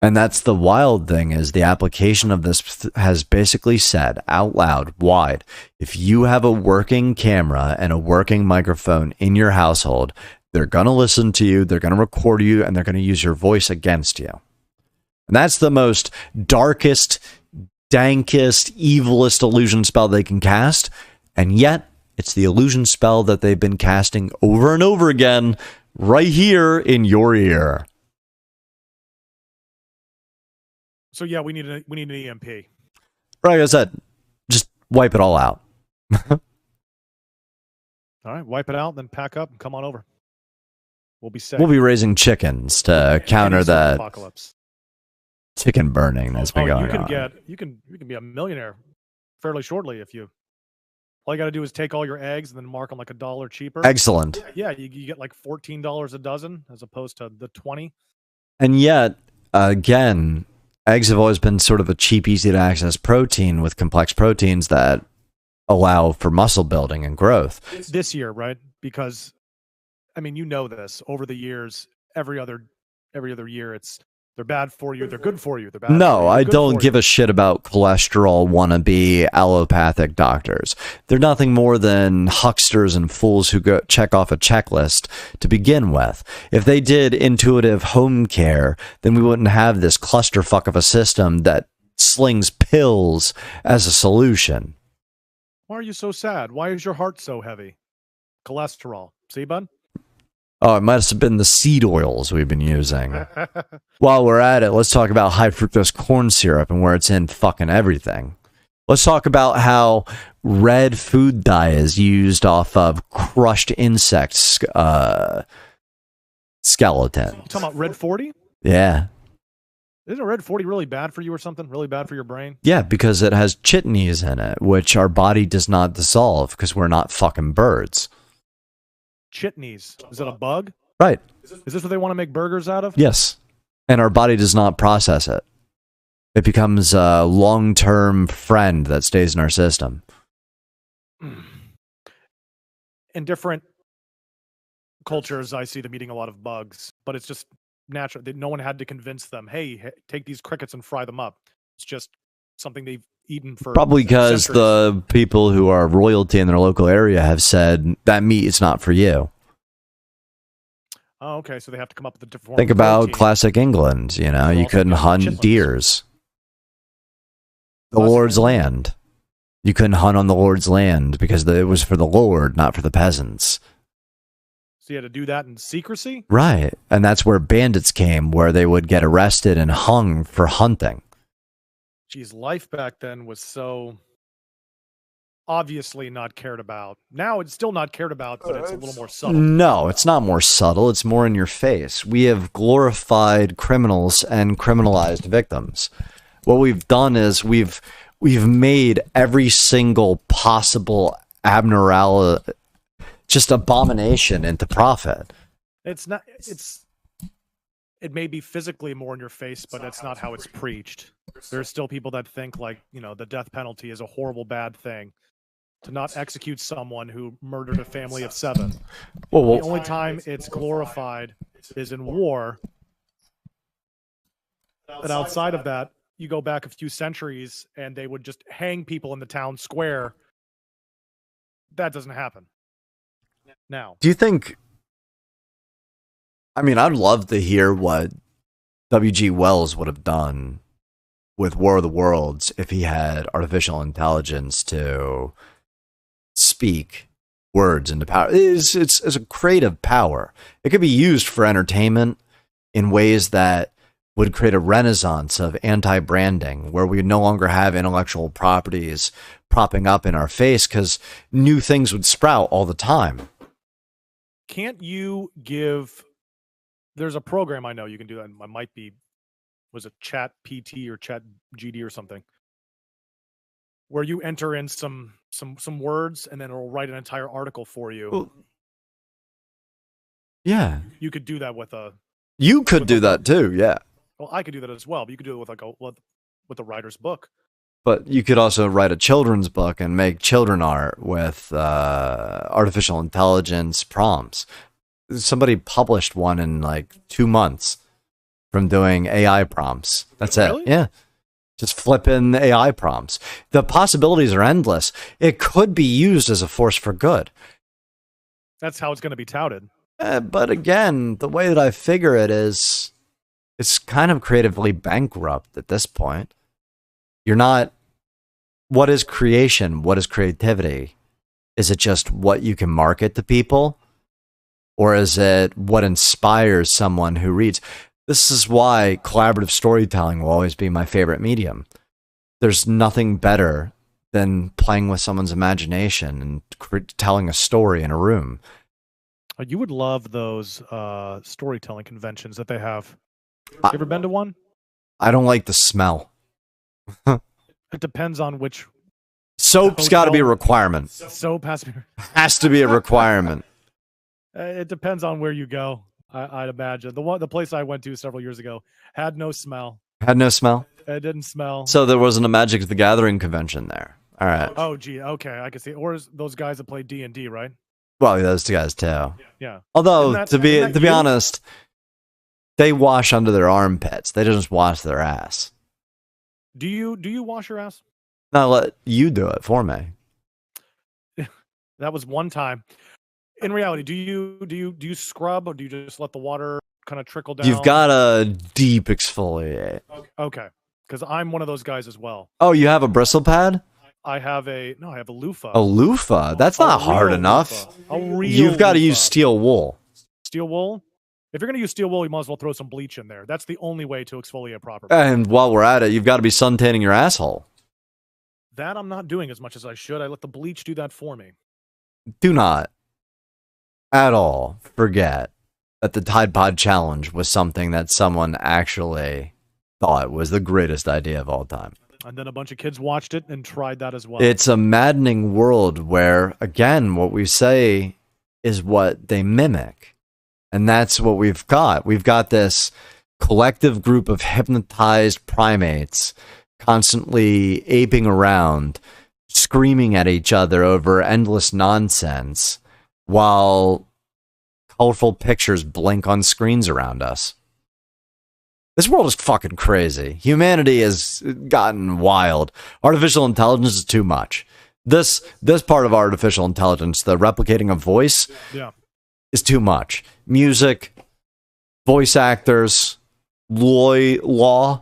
And that's the wild thing, is the application of this has basically said out loud, wide, if you have a working camera and a working microphone in your household, they're going to listen to you, they're going to record you, and they're going to use your voice against you. And that's the most darkest, dankest, evilest illusion spell they can cast, and yet it's the illusion spell that they've been casting over and over again right here in your ear. So yeah, we need an EMP. Like I said, just wipe it all out. All right, wipe it out, then pack up and come on over. We'll be safe. We'll be raising chickens to counter that apocalypse. Chicken burning that's been going on. You can be a millionaire fairly shortly if you. All you got to do is take all your eggs and then mark them like $1 cheaper. Excellent. Yeah, you get like $14 a dozen as opposed to the 20. And yet, again, eggs have always been sort of a cheap, easy to access protein with complex proteins that allow for muscle building and growth. This year, right? Because, I mean, this over the years, every other year, they're bad for you. They're good for you. They're bad. No, I don't give a shit about cholesterol wannabe allopathic doctors. They're nothing more than hucksters and fools who go check off a checklist to begin with. If they did intuitive home care, then we wouldn't have this clusterfuck of a system that slings pills as a solution. Why are you so sad? Why is your heart so heavy? Cholesterol. See, bud? Oh, it might have been the seed oils we've been using. While we're at it, let's talk about high fructose corn syrup and where it's in fucking everything. Let's talk about how red food dye is used off of crushed insect skeleton. You talking about Red 40? Yeah. Isn't Red 40 really bad for you or something? Really bad for your brain? Yeah, because it has chitinies in it, which our body does not dissolve because we're not fucking birds. Chitnies. Is that a bug? Right. Is this what they want to make burgers out of? Yes. And our body does not process it. It becomes a long-term friend that stays in our system. In different cultures, I see them eating a lot of bugs, but it's just natural. No one had to convince them, hey, take these crickets and fry them up. It's just something they've eaten for probably because centuries. The people who are royalty in their local area have said that meat is not for you. Oh, okay. So they have to come up with a different. Think about classic England. You couldn't hunt deers. The Lord's land. You couldn't hunt on the Lord's land because it was for the Lord, not for the peasants. So you had to do that in secrecy? Right. And that's where bandits came, where they would get arrested and hung for hunting. Geez, life back then was so obviously not cared about. Now it's still not cared about, but it's a little more subtle. No, it's not more subtle. It's more in your face. We have glorified criminals and criminalized victims. What we've done is we've made every single possible abnormality, just abomination into profit. It's it may be physically more in your face, but that's not how it's preached. There's still people that think like, you know, the death penalty is a horrible, bad thing. To not execute someone who murdered a family of 7. Well, the only time it's glorified is in war. But outside of that, you go back a few centuries and they would just hang people in the town square. That doesn't happen now. Do you think... I mean, I'd love to hear what W.G. Wells would have done with War of the Worlds if he had artificial intelligence to speak words into power. It's a creative power. It could be used for entertainment in ways that would create a renaissance of anti-branding, where we no longer have intellectual properties propping up in our face because new things would sprout all the time. Can't you give... There's a program I know you can do that. It might be, was it Chat PT or Chat GD or something, where you enter in some words and then it'll write an entire article for you. Well, yeah. You could do that with a... You could do that too, yeah. Well, I could do that as well, but you could do it with like with a writer's book. But you could also write a children's book and make children art with artificial intelligence prompts. Somebody published one in like 2 months from doing AI prompts. That's really? it. Yeah. Just flip in AI prompts. The possibilities are endless. It could be used as a force for good. That's how it's going to be touted. But again, the way that I figure it is, it's kind of creatively bankrupt at this point. You're not... What is creation? What is creativity? Is it just what you can market to people? Or is it what inspires someone who reads? This is why collaborative storytelling will always be my favorite medium. There's nothing better than playing with someone's imagination and telling a story in a room. You would love those storytelling conventions that they have. You ever been to one? I don't like the smell. It depends on which... Soap's got to be a requirement. Soap has to be a requirement. It depends on where you go. I'd imagine the place I went to several years ago had no smell. Had no smell? It didn't smell. So there wasn't a Magic the Gathering convention there. All right. Oh, gee. Okay, I can see. Or those guys that play D&D, right? Well, those two guys too. Yeah. Although to be honest, they wash under their armpits. They don't just wash their ass. Do you wash your ass? No, let you do it for me. That was one time. In reality, do you scrub, or do you just let the water kind of trickle down? You've got to deep exfoliate. Okay, because I'm one of those guys as well. Oh, you have a bristle pad? I have a loofah. A loofah? That's not hard enough. You've got to use steel wool. Steel wool? If you're going to use steel wool, you might as well throw some bleach in there. That's the only way to exfoliate properly. And while we're at it, you've got to be suntanning your asshole. That I'm not doing as much as I should. I let the bleach do that for me. Do not at all forget that the Tide Pod Challenge was something that someone actually thought was the greatest idea of all time. And then a bunch of kids watched it and tried that as well. It's a maddening world where, again, what we say is what they mimic. And that's what we've got. We've got this collective group of hypnotized primates constantly aping around, screaming at each other over endless nonsense, while colorful pictures blink on screens around us. This world is fucking crazy. Humanity has gotten wild. Artificial intelligence is too much. This part of artificial intelligence, the replicating of voice, is too much. Music, voice actors, law.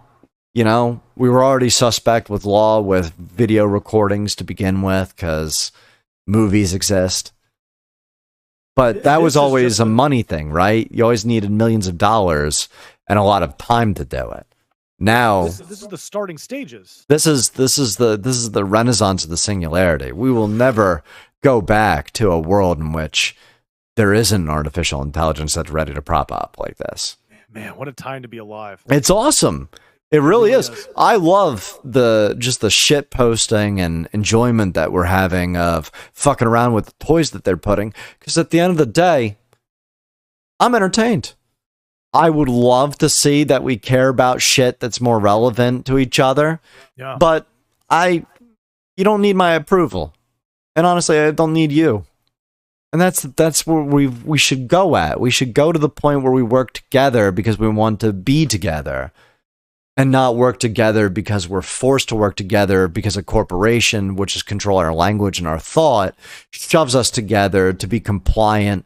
You know, we were already suspect with law with video recordings to begin with because movies exist. But that was always a money thing, right? You always needed millions of dollars and a lot of time to do it. Now, this is the starting stages. This is the renaissance of the singularity. We will never go back to a world in which there isn't artificial intelligence that's ready to prop up like this. Man, what a time to be alive. It's awesome. It really is. I love the shit posting and enjoyment that we're having of fucking around with the toys that they're putting. Because at the end of the day, I'm entertained. I would love to see that we care about shit that's more relevant to each other. Yeah. But you don't need my approval. And honestly, I don't need you. And that's where we should go at. We should go to the point where we work together because we want to be together. And not work together because we're forced to work together because a corporation, which is controlling our language and our thought, shoves us together to be compliant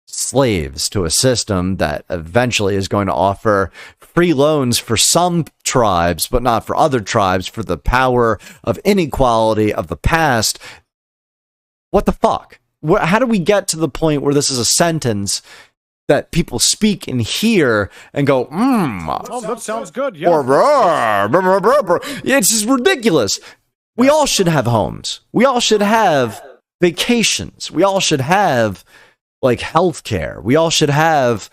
slaves to a system that eventually is going to offer free loans for some tribes, but not for other tribes, for the power of inequality of the past. What the fuck? How do we get to the point where this is a sentence that people speak and hear and go, oh, that sounds good, yeah. Or, it's just ridiculous. We all should have homes. We all should have vacations. We all should have, like, healthcare. We all should have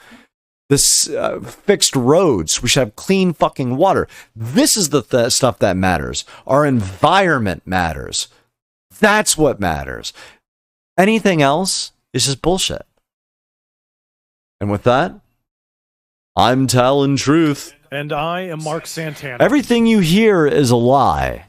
this fixed roads. We should have clean fucking water. This is the stuff that matters. Our environment matters. That's what matters. Anything else is just bullshit. And with that, I'm Talon Trueth. And I am Mark Santana. Everything you hear is a lie.